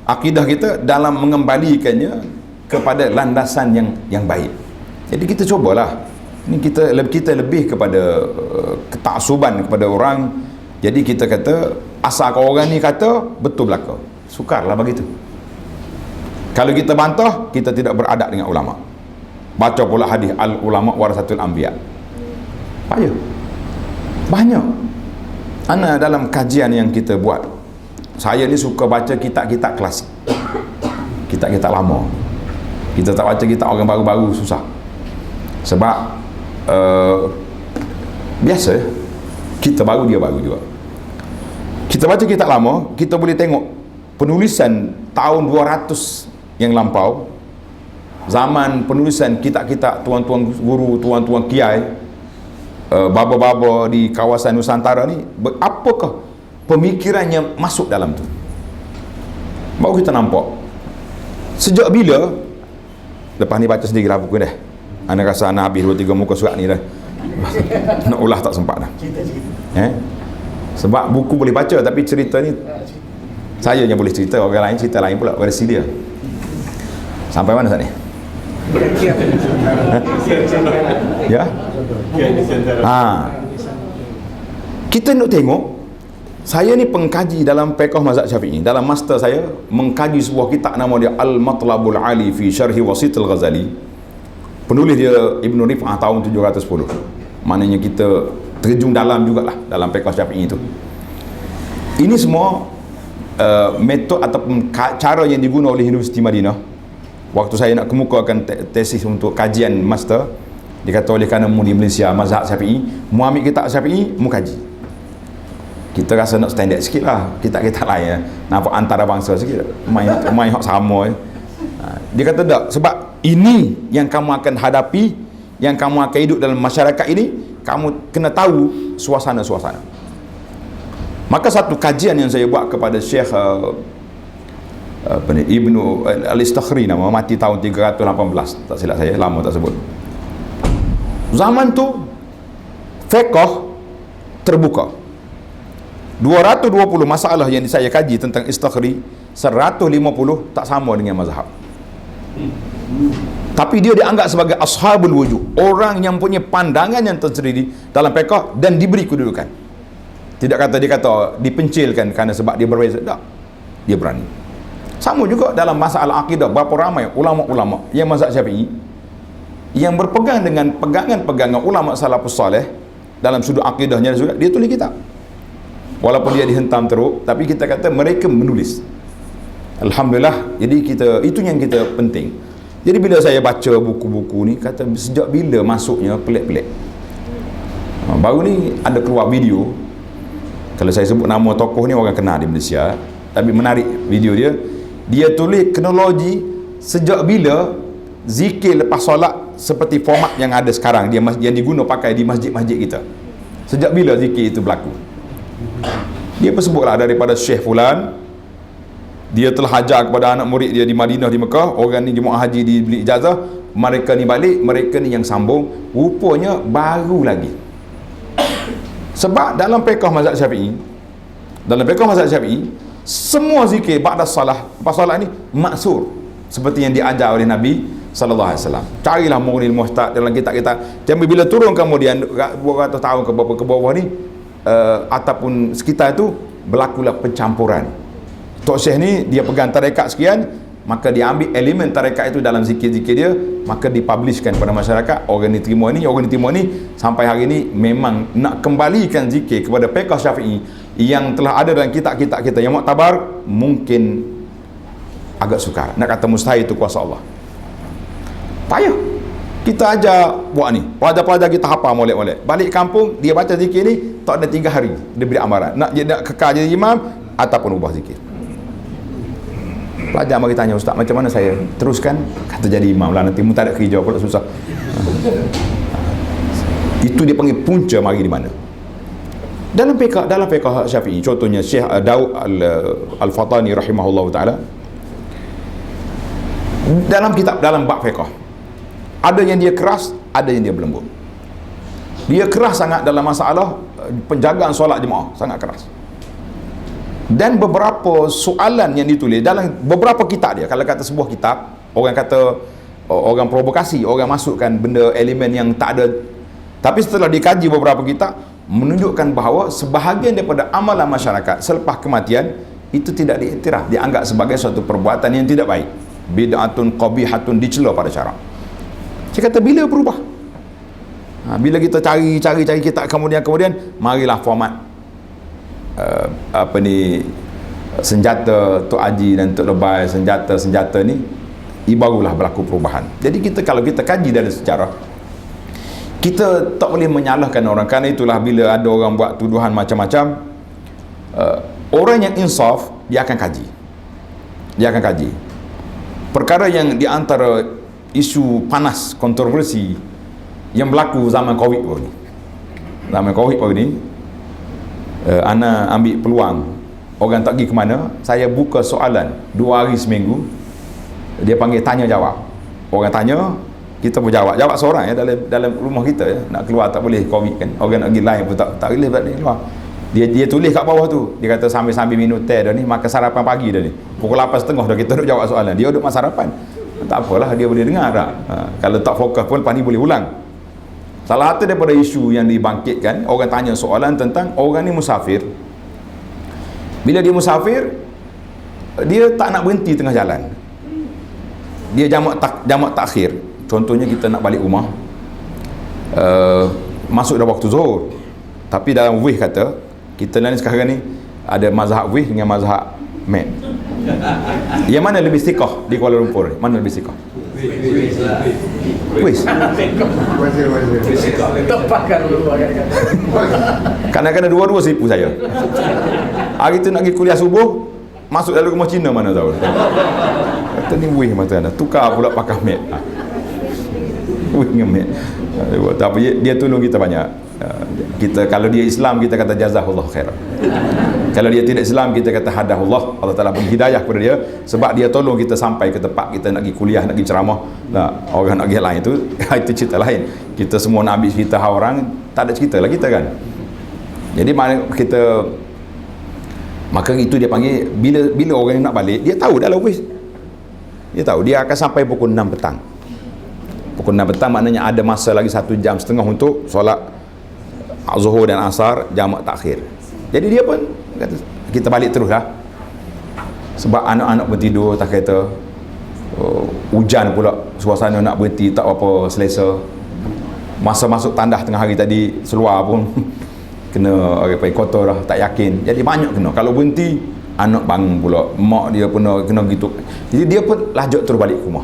Speaker 1: akidah kita, dalam mengembalikannya kepada landasan yang baik. Jadi kita cubalah. Ini kita lebih kepada ketaksuban kepada orang. Jadi kita kata asal orang ni kata betul belaka, sukarlah begitu. Kalau kita bantah, kita tidak beradab dengan ulama. Baca pula hadis al ulama warasatul anbiya. Banyak. Ana dalam kajian yang kita buat, saya ni suka baca kitab-kitab klasik, kitab-kitab lama. Kita tak baca kitab orang baru-baru, susah. Sebab biasa kita baru, dia baru juga. Kita baca kitab lama, kita boleh tengok penulisan tahun 200 yang lampau, zaman penulisan kitab-kitab tuan-tuan guru, tuan-tuan kiai, baba-baba di kawasan Nusantara ni, apakah pemikirannya masuk dalam tu. Baru kita nampak sejak bila. Lepas ni baca sendiri lah buku dah. Anda rasa anda habis 2-3 muka surat ni dah. Nak ulah tak sempat dah. Sebab buku boleh baca, tapi cerita ni saya yang boleh cerita, orang lain cerita lain pula, versi dia. Sampai mana saat ni? Ya? Kita nak tengok, saya ni pengkaji dalam fiqh mazhab Syafi'i. Dalam master saya mengkaji sebuah kitab nama dia Al-Matlabul Ali fi Syarhi Wasit Al-Ghazali. Penulis dia Ibn Rif'ah tahun 710. Maknanya kita terjun dalam jugalah dalam fiqh Syafi'i itu. Ini semua metod ataupun cara yang digunakan oleh Universiti Madinah. Waktu saya nak kemukakan tesis untuk kajian master, dikata oleh kerana mu di Malaysia mazhab Syafi'i, mu ambil kitab Syafi'i, mu kaji. Kita rasa nak standard sikit lah, kitab-kitab lain nampak antara bangsa sikit, main hak sama. Dia kata tak, sebab ini yang kamu akan hadapi, yang kamu akan hidup dalam masyarakat ini, kamu kena tahu suasana-suasana. Maka satu kajian yang saya buat kepada Syekh Ibnu Al-Istakhri, nama, mati tahun 318, tak silap saya, lama tak sebut. Zaman tu fiqh terbuka. 220 masalah yang saya kaji tentang Istakhri, 150 tak sama dengan mazhab. Tapi dia dianggap sebagai ashabul wujud, orang yang punya pandangan yang tersendiri dalam fiqh dan diberi kedudukan. Tidak kata dia kata dipencilkan kerana sebab dia berbeza, tak. Dia berani. Sama juga dalam masalah akidah, berapa ramai ulama-ulama yang mazhab Syafi'i yang berpegang dengan pegangan-pegangan ulama salafus salih dalam sudut akidahnya juga, dia tulis kitab. Walaupun dia dihentam teruk, tapi kita kata mereka menulis. Alhamdulillah. Jadi itu yang kita penting. Jadi bila saya baca buku-buku ni, kata sejak bila masuknya pelik-pelik. Baru ni ada keluar video, kalau saya sebut nama tokoh ni orang kenal di Malaysia, tapi menarik video dia. Dia tulis kronologi sejak bila zikir lepas solat seperti format yang ada sekarang, yang diguna pakai di masjid-masjid kita. Sejak bila zikir itu berlaku? Dia pun sebutlah daripada Syekh Fulan, dia telah hajar kepada anak murid dia di Madinah, di Mekah, orang ni jemaah haji dibeli ijazah, mereka ni balik, mereka ni yang sambung, rupanya baru lagi. Sebab dalam fiqh mazhab Syafi'i, semua zikir ba'da salah, lepas solat ni maksur, seperti yang diajar oleh Nabi sallallahu alaihi wasallam. Carilah Mughniul Muhtad dalam kitab-kitab. Jadi bila turun kemudian 200 tahun ke bawah ni, ataupun sekitar itu, berlakulah pencampuran. Tok Syekh ni dia pegang tarekat sekian, maka dia ambil elemen tarekat itu dalam zikir-zikir dia, maka dipublishkan kepada masyarakat. Orang ni terima ni, orang ni terima ni. Sampai hari ni memang nak kembalikan zikir kepada fiqh Syafi'i yang telah ada dalam kitab-kitab kita yang muktabar, mungkin agak sukar. Nak kata mustahil itu kuasa Allah. Payah. Kita ajar buat ni. Pelajar-pelajar kita hafal molek-molek. Balik kampung, dia baca zikir ni, tak ada 3 hari dia beri amaran. Nak kekal jadi imam ataupun ubah zikir. Pelajar mari tanya, ustaz macam mana saya teruskan? Kata jadi imam lah, nanti mu tak ada kerja pula susah. Itu dia panggil punca mari di mana. Dalam fiqh Syafi'i, contohnya Syekh Daud Al-Fatani rahimahullah taala, dalam kitab, dalam bab fiqh, ada yang dia keras, ada yang dia berlembut. Dia keras sangat dalam masalah penjagaan solat jemaah, sangat keras. Dan beberapa soalan yang ditulis dalam beberapa kitab dia, kalau kata sebuah kitab, orang kata, orang provokasi, orang masukkan benda elemen yang tak ada. Tapi setelah dikaji beberapa kitab, menunjukkan bahawa sebahagian daripada amalan masyarakat selepas kematian itu tidak diiktiraf, dianggap sebagai suatu perbuatan yang tidak baik, bid'atun qabihatun, dicela pada syarak. Saya kata bila berubah? Bila kita cari kitab, kemudian marilah format senjata Tok Haji dan Tok Lebay, senjata ni, barulah berlaku perubahan. Jadi kalau kita kaji dari sejarah, kita tak boleh menyalahkan orang. Kerana itulah bila ada orang buat tuduhan macam-macam, orang yang insaf, dia akan kaji perkara yang di antara isu panas, kontroversi yang berlaku zaman Covid baru ni. Ana ambil peluang, orang tak pergi ke mana, saya buka soalan 2 hari seminggu, dia panggil tanya jawab. Orang tanya, kita pun jawab seorang ya, dalam rumah kita ya. Nak keluar tak boleh Covid kan, orang nak pergi live pun tak boleh keluar. Dia tulis kat bawah tu, dia kata sambil minum teh dah ni, makan sarapan pagi dah ni, pukul 8.30 dah kita duk jawab soalan. Dia duk makan sarapan, tak apalah, dia boleh dengar tak. Kalau tak fokus pun lepas ni boleh ulang. Salah satu daripada isu yang dibangkitkan, orang tanya soalan tentang orang ni musafir. Bila dia musafir, dia tak nak berhenti tengah jalan, dia jamak takhir. Contohnya kita nak balik rumah, masuk dah waktu zuhur, tapi dalam wih kata, kita ni sekarang ni ada mazhab wih dengan mazhab mat. Yang mana lebih istiqah di Kuala Lumpur? Mana lebih istiqah? Wis. Kadang-kadang dua-dua sipu saya. Hari tu nak pergi kuliah subuh, masuk dalam rumah Cina mana tahu. Kata ni wih mata anda, tukar pula pakai mat. Wih dengan mat. Tapi dia tolong kita banyak. Kita kalau dia Islam, kita kata jazahullah khairan. Kalau dia tidak Islam, kita kata hadahullah, Allah Ta'ala beri hidayah kepada dia, sebab dia tolong kita sampai ke tempat kita nak pergi kuliah, nak pergi ceramah. Orang nak pergi lain itu cerita lain. Kita semua nak ambil cerita orang, tak ada cerita lah kita kan. Jadi maka itu dia panggil, bila orang nak balik, dia tahu dalam office, dia tahu dia akan sampai pukul 6 petang. Pukul 6 petang maknanya ada masa lagi 1.5 jam untuk solat Zuhur dan Asar jamak takhir. Jadi dia pun kata, kita balik terus lah, sebab anak-anak bertidur, tak kata hujan pula, suasana nak berhenti tak apa selesa. Masa masuk tandah tengah hari tadi, seluar pun kena kotor dah, tak yakin. Jadi banyak kena, kalau berhenti anak bangun pula, mak dia pun kena gitu. Jadi dia pun lajak terus balik ke rumah.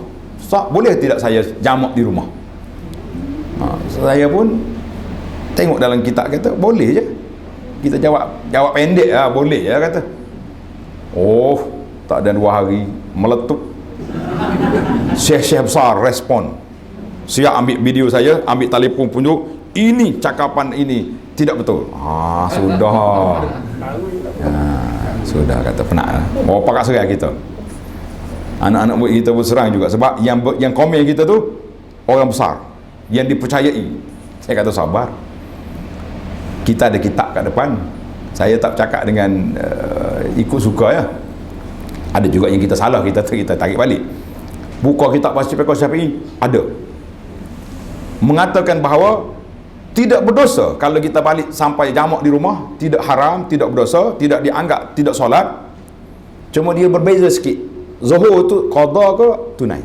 Speaker 1: Boleh tidak saya jamak di rumah? Saya pun tengok dalam kitab, kata boleh je. Kita jawab pendek lah, boleh ya kata. Tak ada 2 hari meletup. Syekh besar respon, siap ambil video saya, ambil telefon punjuk, ini cakapan ini tidak betul. Sudah. Sudah kata penat lah. Pakat serai kita. Anak-anak murid kita pun serang juga, sebab yang komen kita tu orang besar yang dipercayai. Saya kata sabar, kita ada kitab kat depan. Saya tak cakap dengan ikut suka ya. Ada juga yang kita salah, kita tarik balik. Buka kitab fiqh Syafi'i ada mengatakan bahawa tidak berdosa kalau kita balik sampai jamak di rumah, tidak haram, tidak berdosa, tidak dianggap tidak solat. Cuma dia berbeza sikit. zuhur tu qada ke tunai.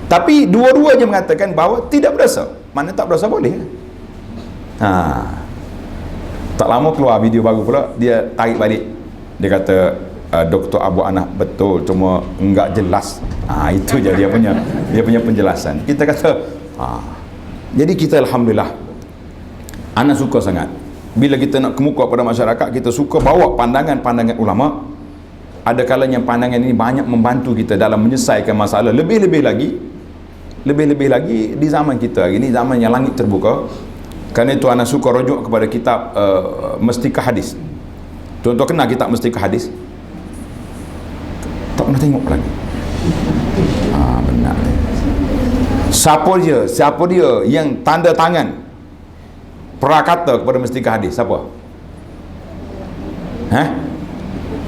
Speaker 1: Tapi dua-duanya mengatakan bahawa tidak berdosa. Mana tak berdosa boleh. Tak lama keluar video baru pula, dia tarik balik. Dia kata Dr. Abu Anas betul, cuma enggak jelas. Itu je dia punya penjelasan. Kita kata jadi kita alhamdulillah, Ana suka sangat bila kita nak kemuka pada masyarakat, kita suka bawa pandangan-pandangan ulama. Ada kalanya pandangan ini banyak membantu kita dalam menyelesaikan masalah. Lebih-lebih lagi di zaman kita hari ini, zaman yang langit terbuka. Kerana itu Ana suka rujuk kepada kitab Mestika Hadis. Tuan-tuan kenal kitab Mestika Hadis? Tak pernah tengok lagi. Benar. Siapa dia yang tanda tangan prakata kepada Mestika Hadis? Siapa?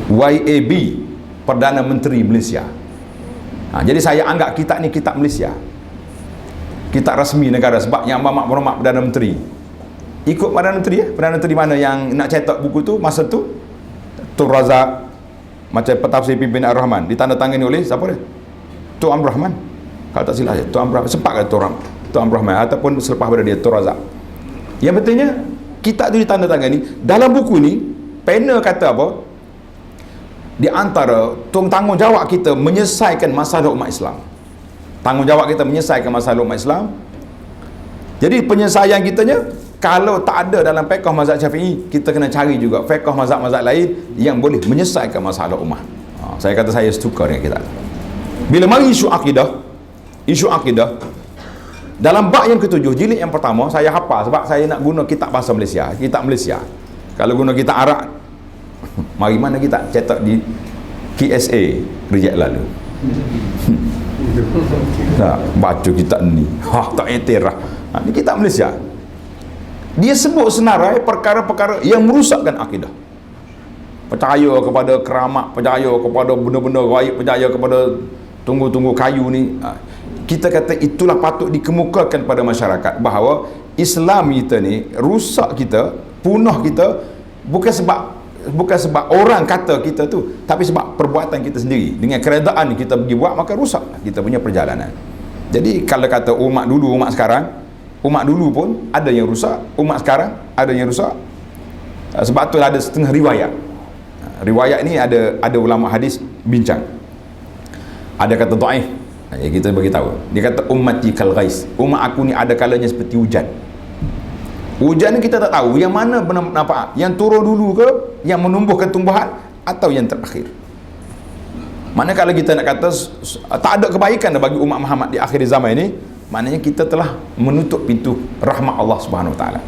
Speaker 1: YAB, Perdana Menteri Malaysia. Jadi saya anggap kitab ni kitab Malaysia, kitab rasmi negara, sebab yang berhormat Perdana Menteri ikut Perdana Menteri. Perdana Menteri mana yang nak cetak buku tu masa tu? Tun Razak, macam Pentafsir Pimpinan Ar-Rahman, ditandatangani oleh siapa dia? Tun Abdul Rahman, kalau tak silap, Tun Abdul Rahman, sempat ke Tun Abdul Rahman, ataupun selepas pada dia Tun Razak. Yang pentingnya kitab tu ditandatangani. Dalam buku ni panel kata apa? Di antara tanggungjawab kita menyelesaikan masalah umat Islam. Tanggungjawab kita menyelesaikan masalah umat Islam. Jadi penyelesaian kitanya, kalau tak ada dalam fiqh mazhab Syafi'i, kita kena cari juga fiqh mazhab-mazhab lain yang boleh menyelesaikan masalah umat. Saya kata saya suka dengan kitab. Bila mari isu akidah, dalam bab yang ketujuh, jilid yang pertama, saya hafal sebab saya nak guna kitab bahasa Malaysia, kitab Malaysia. Kalau guna kitab Arab, mari mana kita cetak di KSA reject lalu. Baca kitab ni, tak etirah. Ni kitab Malaysia. Dia sebut senarai perkara-perkara yang merusakkan akidah. Percaya kepada keramat, percaya kepada benda-benda gaib, percaya kepada tunggu-tunggu kayu ni. Kita kata itulah patut dikemukakan pada masyarakat, bahawa Islam kita ni rusak kita, punah kita, bukan sebab orang kata kita tu, tapi sebab perbuatan kita sendiri. Dengan keredaan kita pergi buat, maka rusak kita punya perjalanan. Jadi kalau kata umat dulu, umat sekarang, umat dulu pun ada yang rusak, umat sekarang ada yang rusak. Sebab tu ada setengah riwayat. Riwayat ni ada ulama hadis bincang. Ada kata dhaif, kita bagi tahu. Dia kata ummati kal ghais. Umat aku ni ada kalanya seperti hujan. Hujan ni kita tak tahu yang mana benar nampak, yang turun dulu ke, yang menumbuhkan tumbuhan, atau yang terakhir. Manakala kita nak kata tak ada kebaikan bagi umat Muhammad di akhir zaman ini, maknanya kita telah menutup pintu rahmat Allah Subhanahu Wa Taala.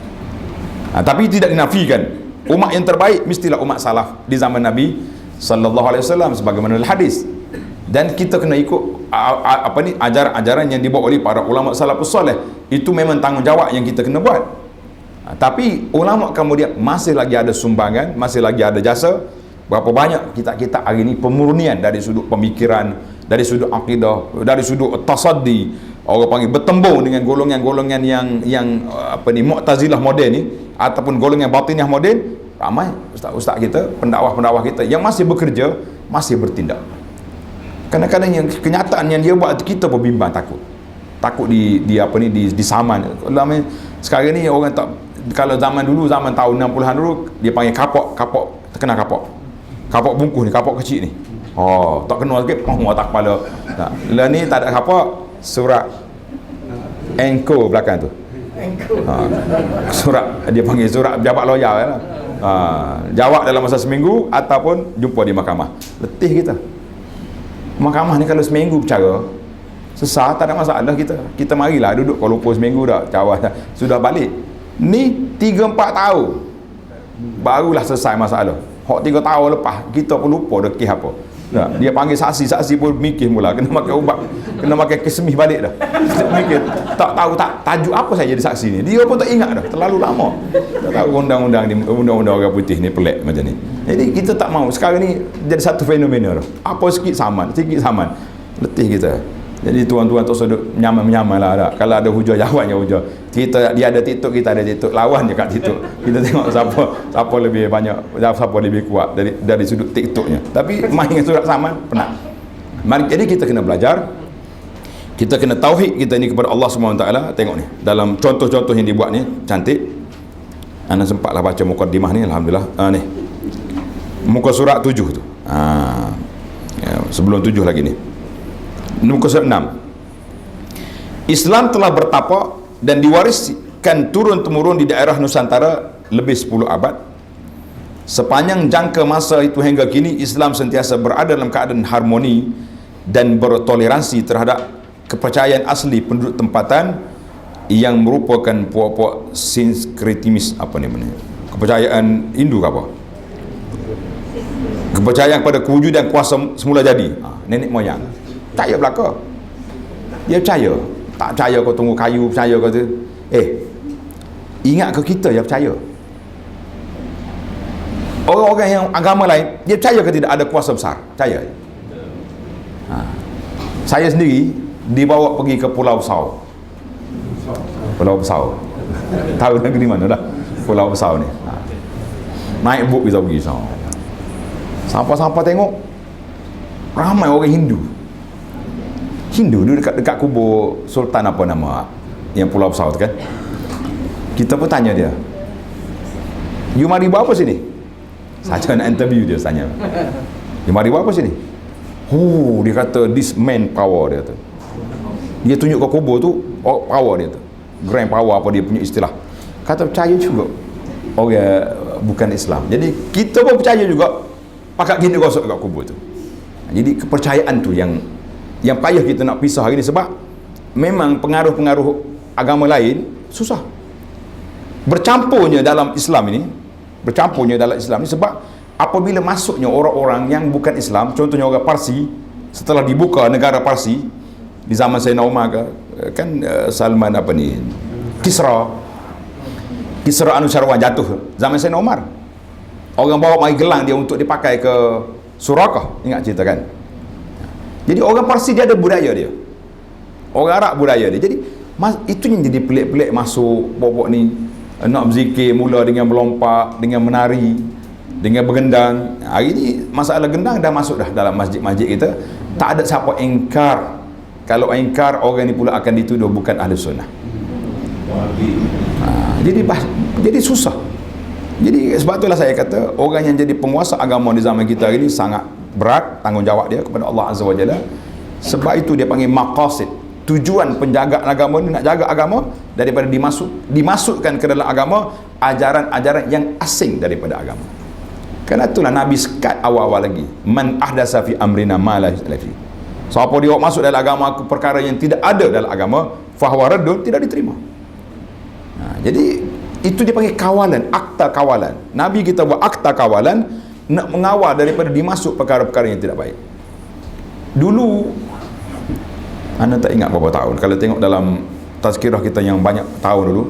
Speaker 1: Tapi tidak dinafikan umat yang terbaik mestilah umat salaf di zaman Nabi sallallahu alaihi wasallam sebagaimana hadis. Dan kita kena ikut ajaran-ajaran yang dibawa oleh para ulama salafus soleh. Itu memang tanggungjawab yang kita kena buat. Tapi ulama kemudian masih lagi ada sumbangan, masih lagi ada jasa. Berapa banyak kita hari ini pemurnian dari sudut pemikiran, dari sudut akidah, dari sudut tasaddi, orang panggil bertembung dengan golongan-golongan yang Mu'tazilah moden ni, ataupun golongan Batiniyah moden. Ramai ustaz-ustaz kita, pendakwah-pendakwah kita yang masih bekerja, masih bertindak. Kadang-kadang yang kenyataan yang dia buat, kita pun bimbang, takut disaman. Sekarang ni orang tak, kalau zaman dulu, zaman tahun 60-an dulu, dia panggil kapok, terkena kapok bungkus ni, kapok kecil ni, tak kena sikit, tak kepala. Lah ni tak ada kapok, surat engko belakang tu, surat, dia panggil surat jabat lawyer lah. Jawab dalam masa seminggu, ataupun jumpa di mahkamah. Letih kita. Mahkamah ni kalau seminggu bercara, sesah, tak ada masalah kita marilah duduk. Kalau lupa seminggu dah jawab, sudah balik. Ni 3-4 tahun barulah selesai masalah. Hak 3 tahun lepas kita pun lupa dah kes apa. Dia panggil saksi pun mikir mula, kena makan ubat, kena makan kesemih balik dah. Mikir tak tahu tajuk apa saya jadi saksi ni. Dia pun tak ingat dah, terlalu lama. Tak tahu undang-undang orang putih ni pelik macam ni. Jadi kita tak mau. Sekarang ni jadi satu fenomena dah. Apa sikit saman, letih kita. Jadi tuan-tuan tak usah menyaman-menyaman lah tak. Kalau ada hujah, jawabnya hujah. Dia ada TikTok, kita ada TikTok, lawan je kat TikTok. Kita tengok siapa lebih banyak, siapa lebih kuat dari sudut TikToknya. Tapi main dengan surat saman penat. Jadi kita kena belajar, kita kena tauhid kita ni kepada Allah SWT. Tengok ni, dalam contoh-contoh yang dibuat ni cantik. Anda sempatlah baca mukaddimah ni, alhamdulillah. Ni muka surat 7 tu. Sebelum 7 lagi ni, muka surat 6. Islam telah bertapak dan diwariskan turun-temurun di daerah Nusantara lebih 10 abad. Sepanjang jangka masa itu hingga kini, Islam sentiasa berada dalam keadaan harmoni dan bertoleransi terhadap kepercayaan asli penduduk tempatan yang merupakan puak-puak sinkretisme, apa ni benda? Kepercayaan Hindu ke apa? Kepercayaan pada kewujudan kuasa semula jadi. Nenek moyang. Percaya belaka. Dia percaya. Tak percaya kau tunggu kayu, percaya kau tu. Ingat ke kita yang percaya? Orang-orang yang agama lain, dia percaya ke tidak ada kuasa besar? Percaya. Saya sendiri dibawa pergi ke Pulau Besau. Pulau Besau. Tahu negeri mana dah? Pulau Besau ni. Naik bot kita pergi sana. Sampai-sampai tengok ramai orang Hindu dia dekat kubur Sultan apa nama yang Pulau Besau tu kan. Kita pun tanya dia, you mari buat apa sini? Saya nak interview dia, tanya, you mari buat apa sini? Dia kata this man power, dia tu. Dia tunjuk ke kubur tu, power dia tu, grand power apa dia punya istilah. Kata percaya juga orang bukan Islam. Jadi kita pun percaya juga, pakat gini gosok kat kubur tu. Jadi kepercayaan tu yang payah kita nak pisah hari ni, sebab memang pengaruh-pengaruh agama lain susah bercampurnya dalam Islam ini, sebab apabila masuknya orang-orang yang bukan Islam, contohnya orang Parsi, setelah dibuka negara Parsi di zaman Sayyidina Umar kan, Salman apa ni, Kisra Anusyarwan jatuh zaman Sayyidina Umar. Orang bawa mai gelang dia untuk dipakai ke Surakah, ingat cerita kan? Jadi orang Parsi dia ada budaya dia, orang Arab budaya dia. Jadi itu yang jadi pelik-pelik masuk bobok ni, nak berzikir mula dengan melompat, dengan menari, dengan bergendang. Hari ni masalah gendang dah masuk dah dalam masjid-masjid kita. Tak ada siapa engkar. Kalau engkar, orang ni pula akan dituduh bukan ahli sunnah. Jadi susah. Jadi sebab itulah saya kata, orang yang jadi penguasa agama di zaman kita hari ini sangat berat tanggungjawab dia kepada Allah Azza wa Jalla. Sebab itu dia panggil maqasid. Tujuan penjagaan agama ni nak jaga agama daripada dimasukkan ke dalam agama ajaran-ajaran yang asing daripada agama. Kerana itulah Nabi sekat awal-awal lagi, man ahdasa fi amrina ma la fi. Siapa dia masuk dalam agama aku perkara yang tidak ada dalam agama, fahuwa raddun, tidak diterima. Jadi itu dia panggil kawalan, akta kawalan. Nabi kita buat akta kawalan nak mengawal daripada dimasuk perkara-perkara yang tidak baik. Dulu anda tak ingat berapa tahun, kalau tengok dalam tazkirah kita yang banyak tahun dulu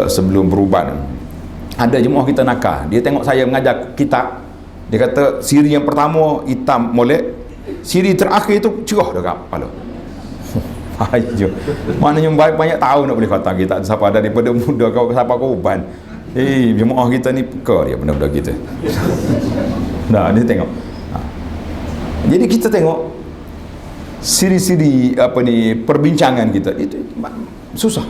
Speaker 1: sebelum perubahan, ada jemaah kita nakal, dia tengok saya mengajar kitab, dia kata siri yang pertama hitam molek, siri terakhir itu cerah dekat kepala. Ayo, maknanya banyak tahun nak boleh kata kita siapa daripada muda kau siapa kau uban. Jemaah kita ni peka dia benda-benda kita. Nah, dia tengok. Jadi kita tengok siri-siri apa ni perbincangan kita itu susah.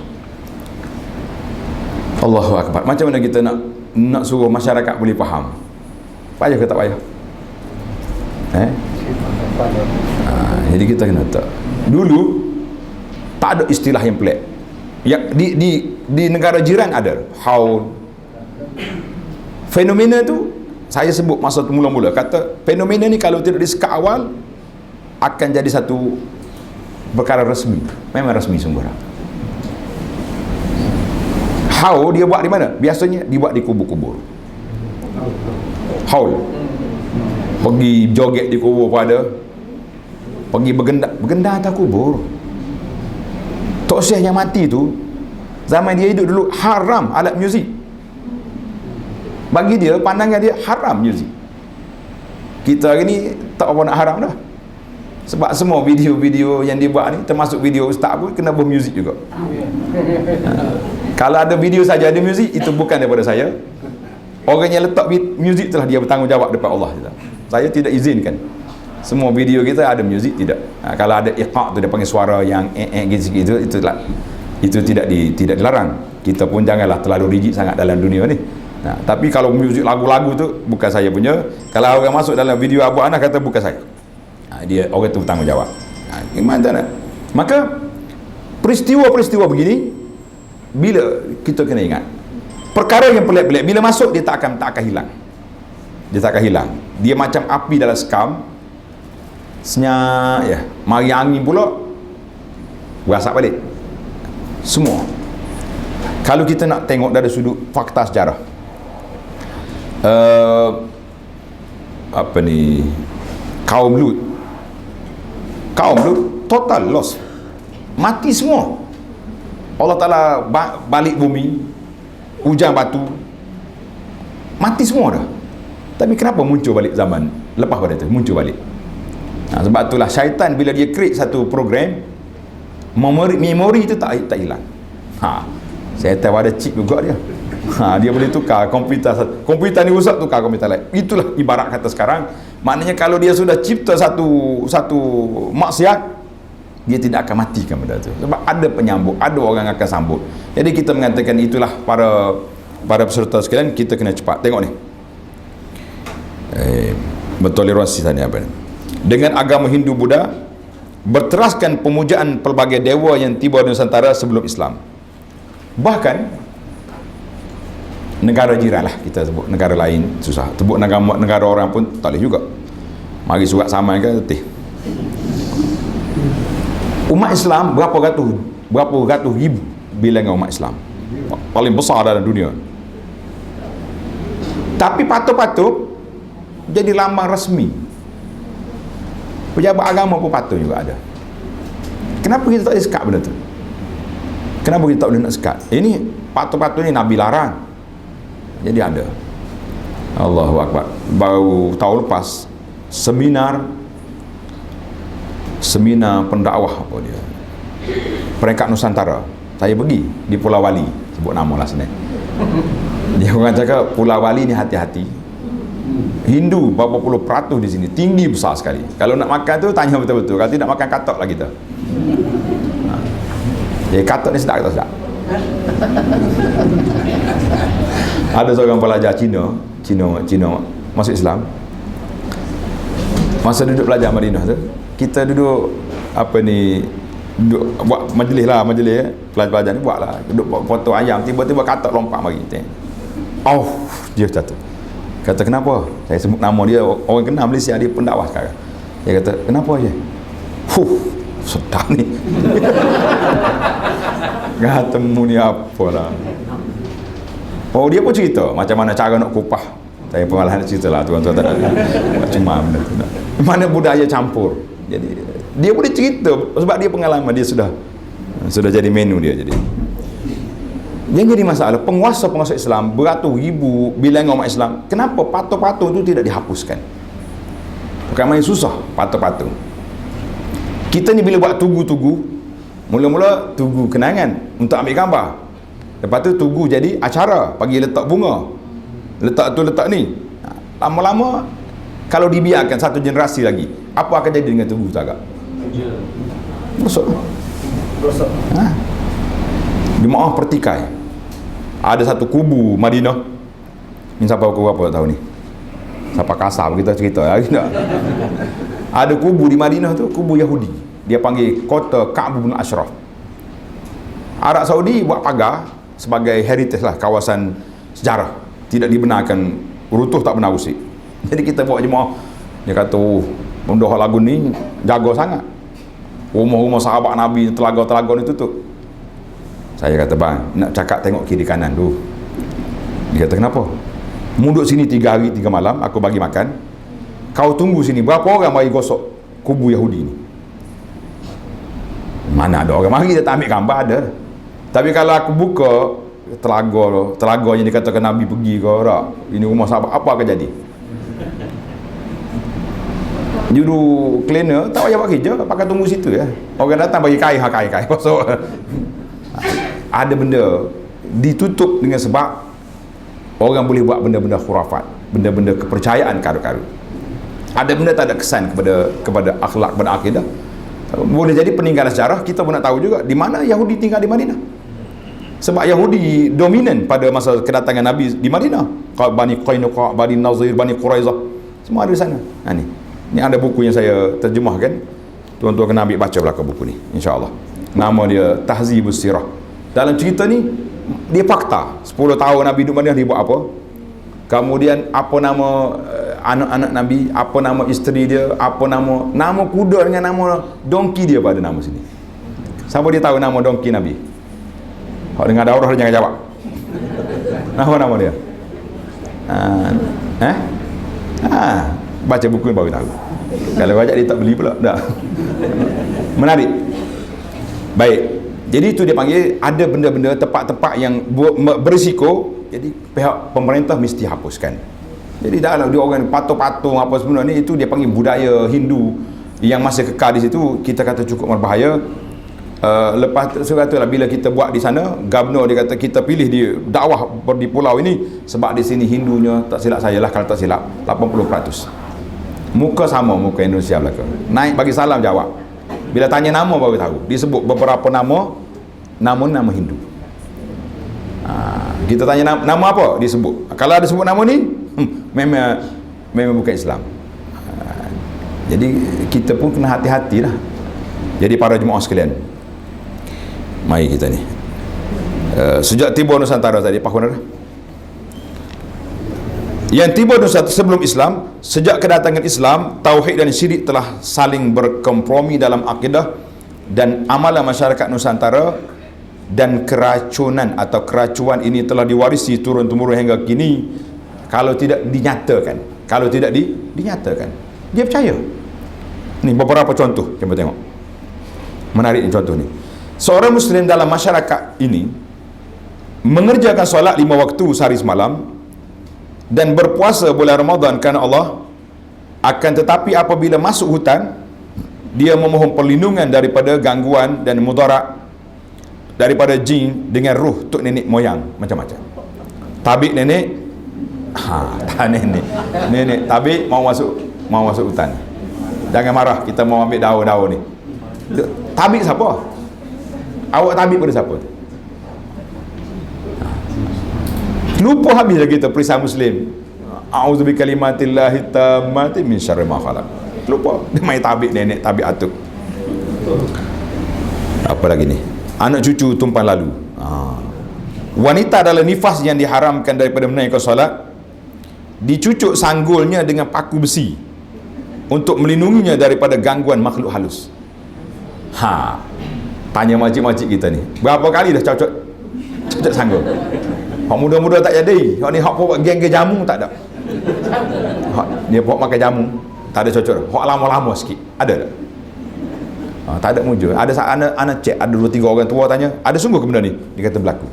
Speaker 1: Allahu akbar. Macam mana kita nak suruh masyarakat boleh faham? Payah ke tak payah? Jadi kita kena tak. Dulu tak ada istilah yang pelik. Yang di negara jiran ada haul. Fenomena tu saya sebut masa tu mula-mula, kata fenomena ni kalau tidak disekat awal akan jadi satu perkara resmi. Memang resmi sungguh dah. Haul dia buat di mana? Biasanya dibuat di kubur-kubur. Haul. Pergi joget di kubur pun ada. Pergi bergendang atas kubur. Tok Syekh yang mati tu, zaman dia hidup dulu haram alat muzik. Bagi dia, pandangan dia haram muzik. Kita hari ni tak apa nak haram dah. Sebab semua video-video yang dia buat ni, termasuk video ustaz pun kena bermuzik juga. Kalau ada video saja ada muzik, itu bukan daripada saya. Orang yang letak muzik itulah dia bertanggungjawab depan Allah. Saya tidak izinkan. Semua video kita ada muzik, tidak. Kalau ada iqa' tu dia panggil suara yang gitu, itu tidak dilarang. Kita pun janganlah terlalu rigid sangat dalam dunia ni. Tapi kalau muzik lagu-lagu tu bukan saya punya. Kalau orang masuk dalam video Abu Anas kata bukan saya. Dia orang tu bertanggungjawab. Gimana? Maka peristiwa-peristiwa begini bila kita kena ingat perkara yang pelik-pelik bila masuk dia tak akan hilang. Dia tak akan hilang. Dia macam api dalam sekam. Senyap ya. Mari angin pula berasak balik. Semua. Kalau kita nak tengok dari sudut fakta sejarah. Kaum Lut total loss, mati semua. Allah Ta'ala balik bumi, hujan batu, mati semua dah. Tapi kenapa muncul balik zaman lepas pada itu, muncul balik? Sebab itulah syaitan bila dia create satu program, memori itu tak hilang. Syaitan ada chip juga dia. Dia boleh tukar komputer ni rosak, tukar komputer lain. Itulah ibarat kata sekarang. Maknanya kalau dia sudah cipta satu maksiat, dia tidak akan matikan benda tu. Sebab ada penyambut, ada orang akan sambut. Jadi kita mengatakan itulah para peserta sekalian, kita kena cepat. Tengok ni. Bertoleransi tadi apa ni? Dengan agama Hindu Buddha berteraskan pemujaan pelbagai dewa yang tiba di Nusantara sebelum Islam. Bahkan negara jiran lah, kita sebut negara lain susah, sebut negara orang pun tak boleh juga. Mari surat saman ke letih. Umat Islam berapa ratus ribu bilangan umat Islam, paling besar dalam dunia. Tapi patut-patut jadi lambang resmi. Pejabat agama pun patut juga ada. Kenapa kita tak boleh sekat benda tu? Kenapa kita tak boleh nak sekat? Ini patut-patut ni Nabi larang. Jadi ada. Allahu Akbar. Baru tahun lepas seminar pendakwah apa dia, peringkat Nusantara. Saya pergi di Pulau Wali, sebut nama lah sini. Dia orang cakap Pulau Wali ni hati-hati. Hindu berapa puluh peratus di sini, tinggi besar sekali. Kalau nak makan tu tanya betul-betul. Kalau tidak makan katok lah kita. Jadi katok ni sedap atau sedap? Ada seorang pelajar Cina masuk Islam. Masa duduk belajar Madinah tu, kita duduk duduk buat majlis pelajar-pelajar ni buatlah, duduk foto ayam, tiba-tiba katak lompat mari. Dia jatuh. Kata kenapa? Saya sebut nama dia, orang kenal Malaysia, dia pendakwah sekarang. Dia kata kenapa je? Sedap ni. Kata mu ni apalah. Dia pun cerita macam mana cara nak kupah. Saya pengalaman cerita lah tuan-tuan tak ada. Macam mana tu nak. Mana budaya campur. Jadi dia boleh cerita sebab dia pengalaman, dia sudah jadi menu dia. Jadi yang jadi masalah, penguasa Islam beratus ribu bilangan umat Islam, kenapa patung-patung itu tidak dihapuskan? Bukan main susah patung-patung. Kita ni bila buat tugu-tugu, mula-mula tugu kenangan untuk ambil gambar, lepas tu tugu jadi acara, pagi letak bunga, letak tu letak ni. Lama-lama kalau dibiarkan satu generasi lagi, apa akan jadi dengan tugu tu agak? Rosok. Jemaah pertikai. Ada satu kubu Madinah. Ini siapa kubu apa tahu ni? Siapa kasar kita cerita lagi tak? Ada kubu di Madinah tu, kubu Yahudi. Dia panggil kota Ka'b bin Ashraf. Arab Saudi buat pagar sebagai heritage lah, kawasan sejarah. Tidak dibenarkan runtuh, tak benar usik. Jadi kita bawa jemaah, dia kata mendoa lagu ni jaga sangat. Rumah-rumah sahabat Nabi, telaga-telaga ni tutup. Saya kata bang, nak cakap tengok kiri kanan dulu. Dia kata kenapa? Munduk sini 3 hari 3 malam, aku bagi makan. Kau tunggu sini, berapa orang mari gosok kubu Yahudi ni? Mana ada orang mari, dia tak ambil gambar, ada. Tapi kalau aku buka telaga yang dikatakan Nabi pergi ke orang, ini rumah sahabat, apa akan jadi? juru cleaner tak payah buat kerja, pakai tunggu situ ya. Orang datang bagi kain, kain masuk. Ada benda ditutup dengan sebab orang boleh buat benda-benda khurafat, benda-benda kepercayaan karut-karut. Ada benda tak ada kesan kepada akhlak, kepada akidah. Boleh jadi peninggalan sejarah. Kita pun nak tahu juga di mana Yahudi tinggal di Madinah. Sebab Yahudi dominan pada masa kedatangan Nabi di Madinah. Bani Qainuqa, Bani Nazir, Bani Quraizah, semua ada di sana. Ni ada buku yang saya terjemahkan. Tuan-tuan kena ambil baca belakang buku ni, insya-Allah. Nama dia Tahzibus Sirah. Dalam cerita ni dia fakta. 10 tahun Nabi duduk Madinah, dia buat apa? Kemudian apa nama anak-anak Nabi, apa nama isteri dia, apa nama kuda dengan nama donkey dia pada nama sini. Siapa dia tahu nama donkey Nabi? Hak dengar daurah dia jangan jawab. Nama dia? Baca buku baru tahu. Kalau baca dia tak beli pula. Dah. Menarik. Baik. Jadi itu dia panggil ada benda-benda tempat-tempat yang berisiko. Jadi pihak pemerintah mesti hapuskan. Jadi dah dia orang patung-patung apa semua ni, itu dia panggil budaya Hindu yang masih kekal di situ, kita kata cukup berbahaya. Lepas tu saya katalah bila kita buat di sana, Gubernur dia kata kita pilih dia dakwah di pulau ini sebab di sini Hindunya, tak silap saya lah kalau tak silap 80%. Muka sama muka Indonesia belaka. Naik bagi salam jawab. Bila tanya nama baru tahu. Disebut beberapa nama Hindu. Kita tanya nama apa? Disebut. Kalau ada sebut nama ni, memang bukan Islam. Jadi kita pun kena hati-hati lah. Jadi para jemaah sekalian, mari kita ni sejak tiba Nusantara tadi, Pak Hunar, yang tiba Nusantara sebelum Islam, sejak kedatangan Islam, tauhid dan syirik telah saling berkompromi dalam akidah dan amalan masyarakat Nusantara, dan keracunan atau keracuan ini telah diwarisi turun-temurun hingga kini kalau tidak dinyatakan. Dinyatakan, dia percaya. Ni beberapa contoh, cuba tengok. Menarik ni contoh ni. Seorang Muslim dalam masyarakat ini mengerjakan solat 5 waktu sehari semalam dan berpuasa bulan Ramadan kerana Allah, akan tetapi apabila masuk hutan, dia memohon perlindungan daripada gangguan dan mudarat daripada jin dengan ruh tok nenek moyang macam-macam. Tabik nenek, tak nenek tabik mau masuk hutan. Jangan marah, kita mau ambil daun-daun ni. Tabik siapa? Awak tabik pada siapa? Lupa habis lagi kita perisai Muslim. A'udzu bikalimatillahi tammati min syarri ma khalaq. Lupa dia main tabik nenek, tabik atuk. Apa lagi ni? Anak cucu tumpang lalu. Wanita dalam nifas yang diharamkan daripada menunaikan solat, dicucuk sanggulnya dengan paku besi untuk melindunginya daripada gangguan makhluk halus. Tanya makcik-makcik kita ni, berapa kali dah cocok sanggul? Hak muda-muda tak jadi. Hak ni hak buat geng ke jamu tak ada. Dia buat makan jamu tak ada cocok. Hak lama-lama sikit ada tak? Tak ada muncul. Ada saat anak cek, ada 2-3 orang tua tanya, ada sungguh ke benda ni? Dia kata berlaku.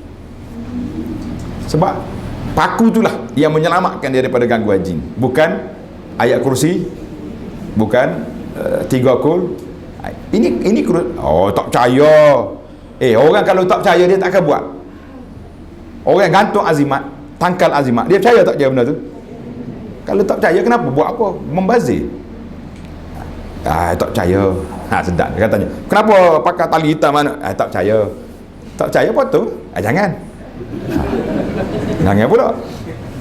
Speaker 1: Sebab paku itulah yang menyelamatkan dia daripada gangguan jin. Bukan ayat kursi, bukan 3 kul. Ini tak percaya. Orang kalau tak percaya dia tak akan buat. Orang gantung azimat, tangkal azimat, dia percaya tak dia benda tu? Kalau tak percaya kenapa buat apa? Membazir. Tak percaya. Sedap dia katanya. Kenapa pakai tali hitam mana? Tak percaya. Tak percaya apa tu? Jangan. Jangan pula.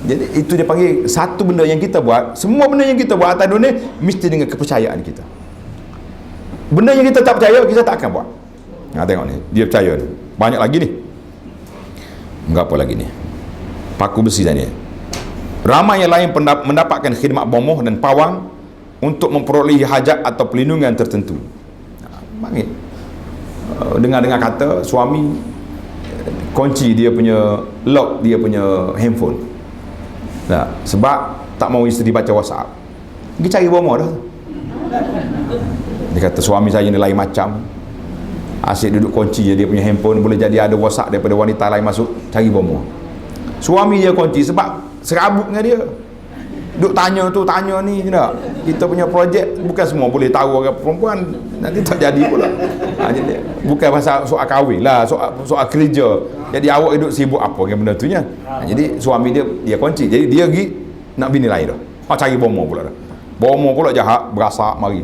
Speaker 1: Jadi itu dia panggil satu benda yang kita buat, semua benda yang kita buat atas dunia mesti dengan kepercayaan kita. Benda yang kita tak percaya, kita tak akan buat. Tengok ni, dia percaya ni. Banyak lagi ni. Enggak apa lagi ni. Paku besi tadi. Ramai yang lain mendapatkan khidmat bomoh dan pawang untuk memperolehi hajat atau perlindungan tertentu. Panggil. Dengar-dengar kata suami kunci dia punya lock, dia punya handphone. Sebab tak mau isteri baca WhatsApp. Pergi cari bomoh dah. Dia kata suami saya ni lain macam. Asyik duduk kunci je dia punya handphone, boleh jadi ada WhatsApp daripada wanita lain masuk, cari bomoh. Suami dia kunci sebab serabut dengan dia. Duk tanya tu, tanya ni, tak? Kita punya projek bukan semua boleh tahu orang perempuan, nanti tak jadi pula. Jadi, bukan pasal soal kahwin lah, soal kerja. Jadi awak hidup sibuk apa dengan benda tu nya. Jadi suami dia kunci. Jadi dia pergi nak bini lain dah. Cari bomo pula dah. Bomo pula jahat, berasak mari.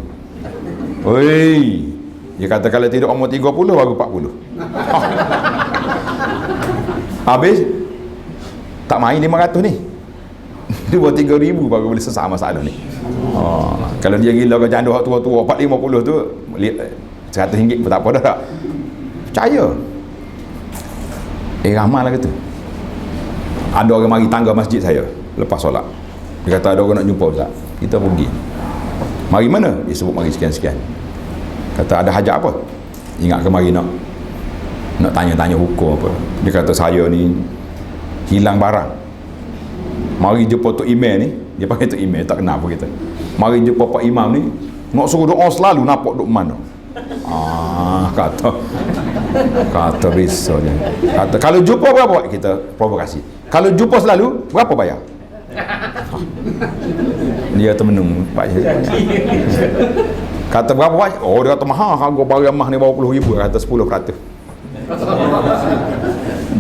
Speaker 1: Oi. Dia kata kalau tidak umur 30 baru 40. Habis tak main 500 ni. Dia buat 3,000 baru boleh selesai masalah ni. Kalau dia gila ke janda tua-tua 450 tu RM100 pun tak apa dah tak. Percaya. Ramal lah kata. Ada orang mari tangga masjid saya lepas solat. Dia kata ada orang nak jumpa Ustaz. Kita pergi. Mari mana? Dia sebut mari sekian-sekian. Kata ada hajat apa? Ingat ke mari nak tanya-tanya hukum apa. Dia kata saya ni hilang barang. Mari jumpa Tok Imam ni. Dia panggil Tok Imam, tak kenal apa kita. Mari jumpa Pak Imam ni, nak suruh doa selalu nampak duk mana. Kata risau je. Kata kalau jumpa berapa? Kita provokasi. Kalau jumpa selalu berapa bayar? Dia termenung. Kata berapa banyak? Oh dia kata mahal, harga barang mah ni bawah 10,000. Kata 10%.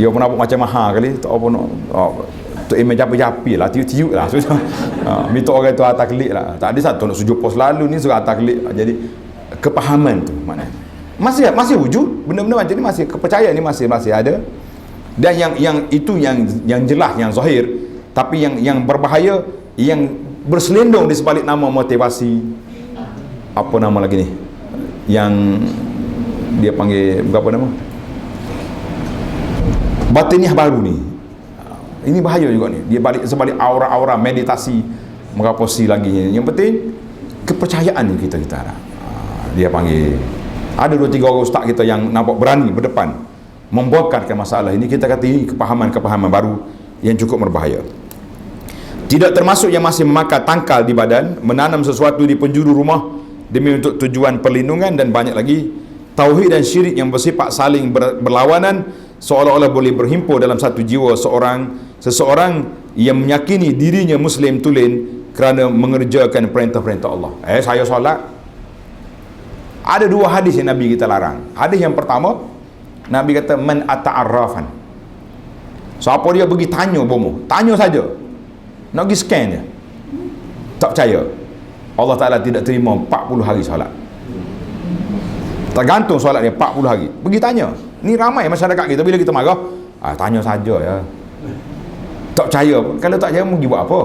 Speaker 1: Dia pun nampak macam mahal kali. Tak apa nak. Tok Imam japi-japi lah, tiup-tiup lah. Minta orang tu atas klik lah. Tak ada satu nak sujud pos selalu ni suruh atas klik. Jadi kepahaman tu maknanya masih wujud benda-benda macam ni, masih kepercayaan ni masih ada. Dan yang itu yang jelas, yang zahir. Tapi yang berbahaya, yang berselindung di sebalik nama motivasi, apa nama lagi ni, yang dia panggil berapa nama, batiniah baru ni. Ini bahaya juga ni. Dia balik sebalik aura-aura meditasi meraposi lagi. Yang penting kepercayaan ni kita ada. Dia panggil, ada 2-3 orang ustaz kita yang nampak berani berdepan membongkarkan masalah ini. Kita kata ini kepahaman baru yang cukup berbahaya. Tidak termasuk yang masih memakai tangkal di badan, menanam sesuatu di penjuru rumah demi untuk tujuan perlindungan, dan banyak lagi. Tauhid dan syirik yang bersifat saling berlawanan, seolah-olah boleh berhimpun dalam satu jiwa seseorang yang meyakini dirinya Muslim tulen kerana mengerjakan perintah-perintah Allah. Saya solat. Ada 2 hadis yang Nabi kita larang. Hadis yang pertama, Nabi kata man ata'arrafan. Siapa dia pergi tanya bomo, tanya saja. Nak pergi scan je. Tak percaya. Allah Ta'ala tidak terima 40 hari solat. Tergantung solat dia 40 hari. Pergi tanya. Ni ramai masyarakat kita bila kita marah, tanya saja ya. Tak percaya. Kalau tak percaya pergi buat apa?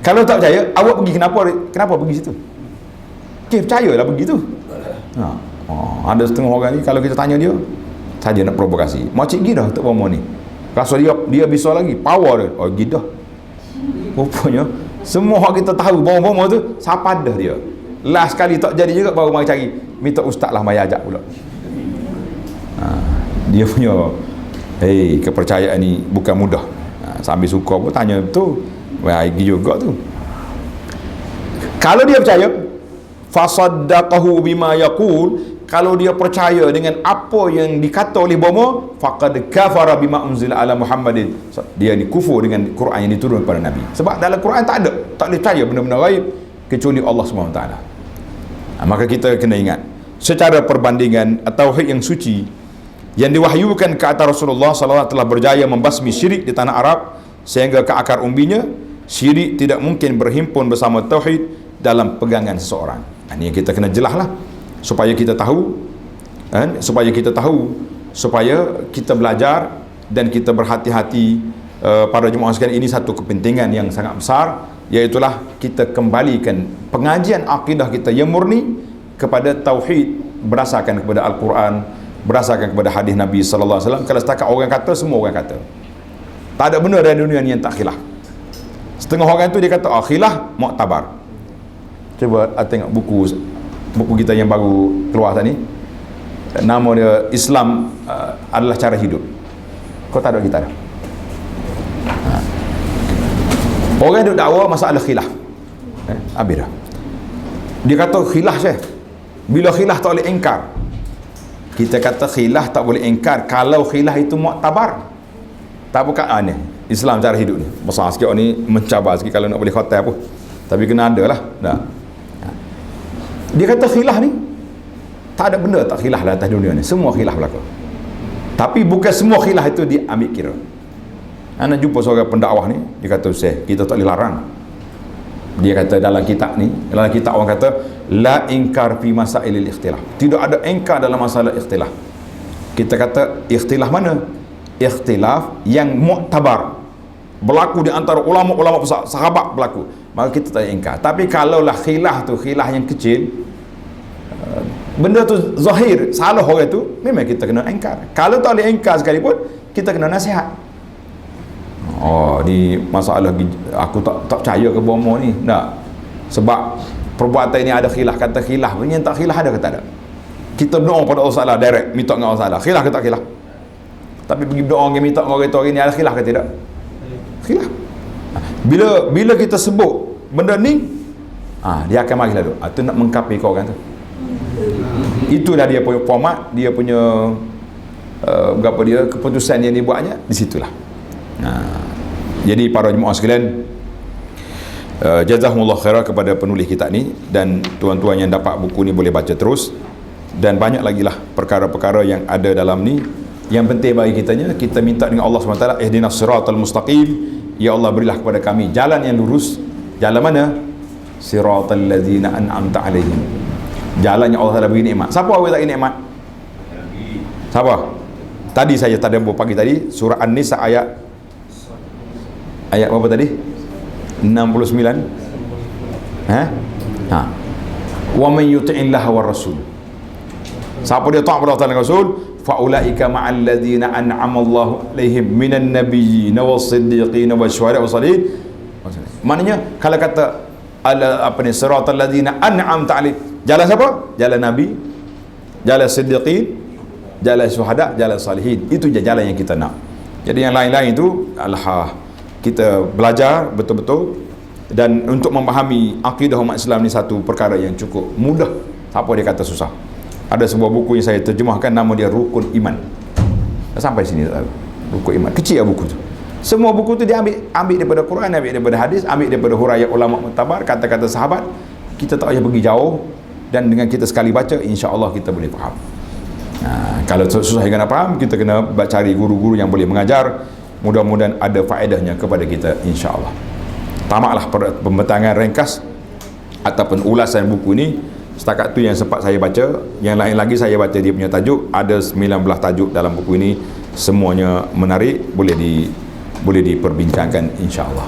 Speaker 1: Kalau tak percaya, awak pergi kenapa pergi situ? Percayalah pergi tu. Ada setengah orang ni kalau kita tanya dia saja nak provokasi. Macik gila tak bomo ni. Rasa dia bisa lagi, power dia. Oh gila. Rupanya semua orang kita tahu bomo tu siapa dah dia. Last kali tak jadi juga baru mari cari, minta ustaz lah mari ajak pula. Dia punya kepercayaan ni bukan mudah. Sambil suka pun tanya tu, baik juga tu. Kalau dia percaya, fasaddaqahu bima yaqul, kalau dia percaya dengan apa yang dikata oleh bomo, faqad kafara bima unzila ala Muhammadin. Dia ni kufur dengan Quran yang diturunkan kepada Nabi. Sebab dalam Quran tak boleh percaya benda-benda lain kecuali Allah SWT. Maka kita kena ingat, secara perbandingan tauhid yang suci yang diwahyukan ke atas Rasulullah SAW telah berjaya membasmi syirik di tanah Arab sehingga ke akar umbinya. Syirik tidak mungkin berhimpun bersama tauhid dalam pegangan seseorang. Ini yang kita kena jelaslah supaya kita tahu, supaya kita belajar dan kita berhati-hati. Para jemaah sekalian, ini satu kepentingan yang sangat besar, iaitulah kita kembalikan pengajian akidah kita yang murni kepada tauhid berdasarkan kepada Al-Quran, berdasarkan kepada hadis Nabi sallallahu alaihi wasallam. Kalau setakat orang kata, semua orang kata. Tak ada benda dalam dunia ni yang tak khilaf. Setengah orang tu dia kata khilaf mu'tabar. Cuba tengok buku kita yang baru keluar tadi. Nama dia Islam adalah cara hidup. Kau tak ada kita dah. Orang duk dakwa masalah khilaf. Habis dah. Dia kata khilaf Syekh. Bila khilaf tak boleh ingkar. Kita kata khilaf tak boleh ingkar kalau khilaf itu mu'tabar. Tak bukan aneh. Islam cara hidup ni. Besar sikit ni, mencabar sikit kalau nak boleh hotel pun. Tapi kena ada lah. Dah. Dia kata khilaf ni, tak ada benda tak khilaf dalam atas dunia ni. Semua khilaf berlaku. Tapi bukan semua khilaf itu diambil kira. Anda jumpa seorang pendakwah ni, dia kata, Ustaz, kita tak boleh larang. Dia kata dalam kitab ni, dalam kitab orang kata, la inkar fi masailil ikhtilaf. Tidak ada ingkar dalam masalah ikhtilaf. Kita kata, ikhtilaf mana? Ikhtilaf yang muktabar. Berlaku di antara ulama-ulama besar, sahabat berlaku. Maka kita tak ingkar. Tapi kalaulah khilaf tu, khilaf yang kecil, benda tu zahir, salah orang tu, memang kita kena ingkar. Kalau tak boleh ingkar sekalipun, kita kena nasihat. Oh, di masalah aku tak percaya ke bomo ni. Tak. Sebab perbuatan ini ada khilaf, kata khilaf. Yang tak khilaf ada ke tak ada? Kita doa pada Allah Taala direct, minta dengan Allah Taala. Khilaf ke tak khilaf? Tapi pergi doa dengan minta dengan orang tu hari ni ada khilaf ke tidak? Khilaf. Bila kita sebut benda ni, dia akan mari lalu. Tu nak mengkafir kau orang tu. Itulah dia punya format, dia punya berapa dia keputusan yang dibuatnya di situlah. Jadi para jemaah sekalian, jazakumullah khairah kepada penulis kitab ni, dan tuan-tuan yang dapat buku ni boleh baca terus, dan banyak lagi lah perkara-perkara yang ada dalam ni. Yang penting bagi kita minta dengan Allah SWT, ihdinas siratal mustaqim, ya Allah berilah kepada kami jalan yang lurus. Jalan mana? Siratal ladzina an'amta alaihim, jalan yang Allah Taala beri nikmat. Siapa orang tak beri nikmat? Siapa? Tadi saya tadabbur pagi tadi surah An-Nisa ayat berapa tadi? 69. Wa man yuti'illaha war rasul, siapa dia taat pada Allah dan Rasul, fa ulaika ma'al ladzina an'ama Allahu alaihim minan nabiyyin was-siddiqin wasyuhada'i was-salihin. Maknanya kalau kata siratal ladzina an'amta alaihim, jalan siapa? Jalan Nabi, jalan siddiqin, jalan syuhada, jalan salihin. Itu je jalan yang kita nak. Jadi yang lain-lain itu kita belajar betul-betul, dan untuk memahami akidah umat Islam ni satu perkara yang cukup mudah. Siapa dia kata susah? Ada sebuah buku yang saya terjemahkan, nama dia Rukun Iman. Sampai sini tak tahu. Rukun Iman. Kecil lah buku tu. Semua buku tu dia ambil daripada Quran, ambil daripada hadis, ambil daripada huraiat ulama muktabar, kata-kata sahabat. Kita tak payah pergi jauh, dan dengan kita sekali baca, insya-Allah kita boleh faham. Kalau susah nak faham, kita kena cari guru-guru yang boleh mengajar. Mudah-mudahan ada faedahnya kepada kita, insya-Allah. Tamatlah pembentangan ringkas ataupun ulasan buku ini. Setakat tu yang sempat saya baca. Yang lain lagi saya baca dia punya tajuk. Ada 19 tajuk dalam buku ini. Semuanya menarik, boleh diperbincangkan, insya-Allah.